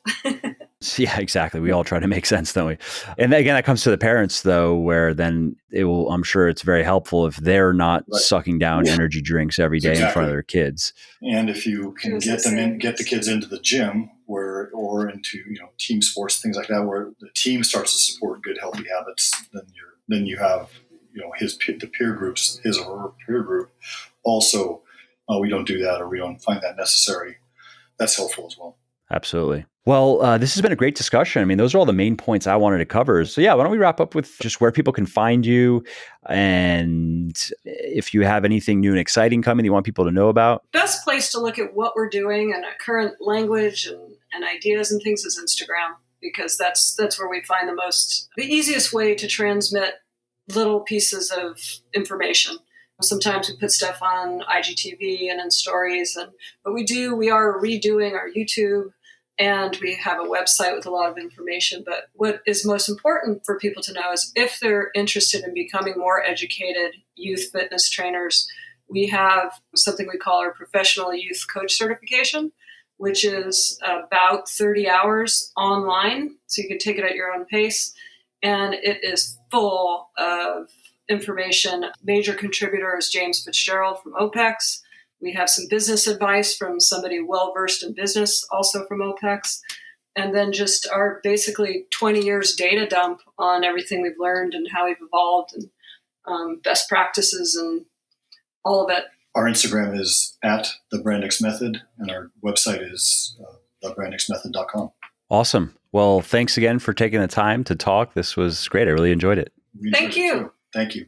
Yeah, exactly. We all try to make sense, don't we? And again, that comes to the parents, though, where then I'm sure it's very helpful if they're not sucking down energy drinks every day in front of their kids. And if you can get the kids into the gym or into team sports, things like that, where the team starts to support good, healthy habits, then you have the peer groups, his or her peer group also. We don't do that, or we don't find that necessary. That's helpful as well. Absolutely. Well, this has been a great discussion. I mean, those are all the main points I wanted to cover. So yeah, why don't we wrap up with just where people can find you, and if you have anything new and exciting coming that you want people to know about? Best place to look at what we're doing and current language and ideas and things is Instagram, because that's where we find the easiest way to transmit little pieces of information. Sometimes we put stuff on IGTV and in stories, but we are redoing our YouTube, and we have a website with a lot of information. But what is most important for people to know is if they're interested in becoming more educated youth fitness trainers, we have something we call our professional youth coach certification, which is about 30 hours online. So you can take it at your own pace. And it is full of information. Major contributor is James Fitzgerald from OPEX. We have some business advice from somebody well-versed in business, also from OPEX. And then just our basically 20 years data dump on everything we've learned and how we've evolved, and best practices and all of it. Our Instagram is @thebrandixmethod, and our website is thebrandixmethod.com. Awesome. Well, thanks again for taking the time to talk. This was great. I really enjoyed it. Thank you. Thank you.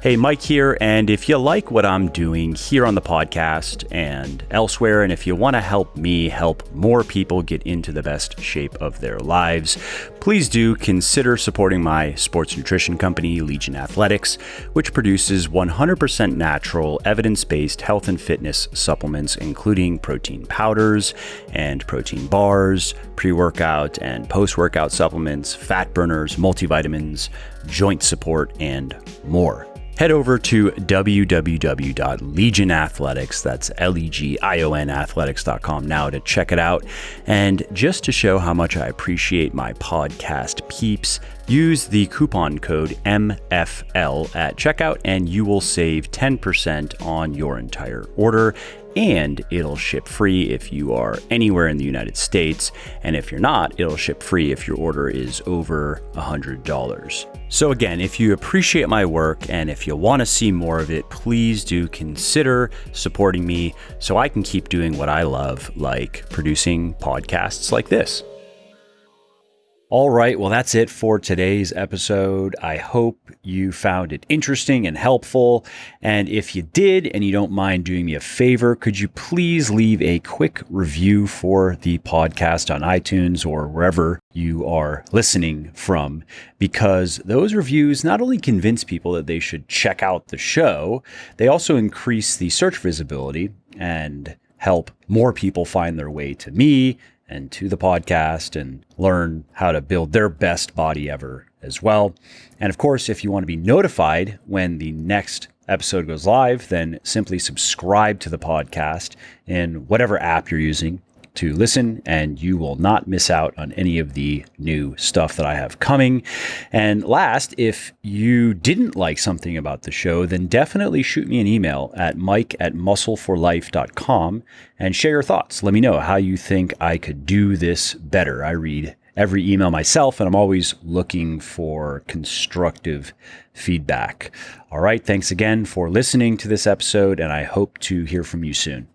Hey, Mike here, and if you like what I'm doing here on the podcast and elsewhere, and if you want to help me help more people get into the best shape of their lives, please do consider supporting my sports nutrition company, Legion Athletics, which produces 100% natural, evidence-based health and fitness supplements, including protein powders and protein bars, pre-workout and post-workout supplements, fat burners, multivitamins, joint support, and more. Head over to www.legionathletics, that's Legion athletics.com now to check it out. And just to show how much I appreciate my podcast peeps, use the coupon code MFL at checkout and you will save 10% on your entire order. And it'll ship free if you are anywhere in the United States. And if you're not, it'll ship free if your order is over $100. So again, if you appreciate my work and if you want to see more of it, please do consider supporting me so I can keep doing what I love, like producing podcasts like this. All right, well, that's it for today's episode. I hope you found it interesting and helpful. And if you did, and you don't mind doing me a favor, could you please leave a quick review for the podcast on iTunes or wherever you are listening from? Because those reviews not only convince people that they should check out the show, they also increase the search visibility and help more people find their way to me and to the podcast and learn how to build their best body ever as well. And of course, if you want to be notified when the next episode goes live, then simply subscribe to the podcast in whatever app you're using to listen, and you will not miss out on any of the new stuff that I have coming. And last, if you didn't like something about the show, then definitely shoot me an email at mike@muscleforlife.com and share your thoughts. Let me know how you think I could do this better. I read every email myself, and I'm always looking for constructive feedback. All right, thanks again for listening to this episode, and I hope to hear from you soon.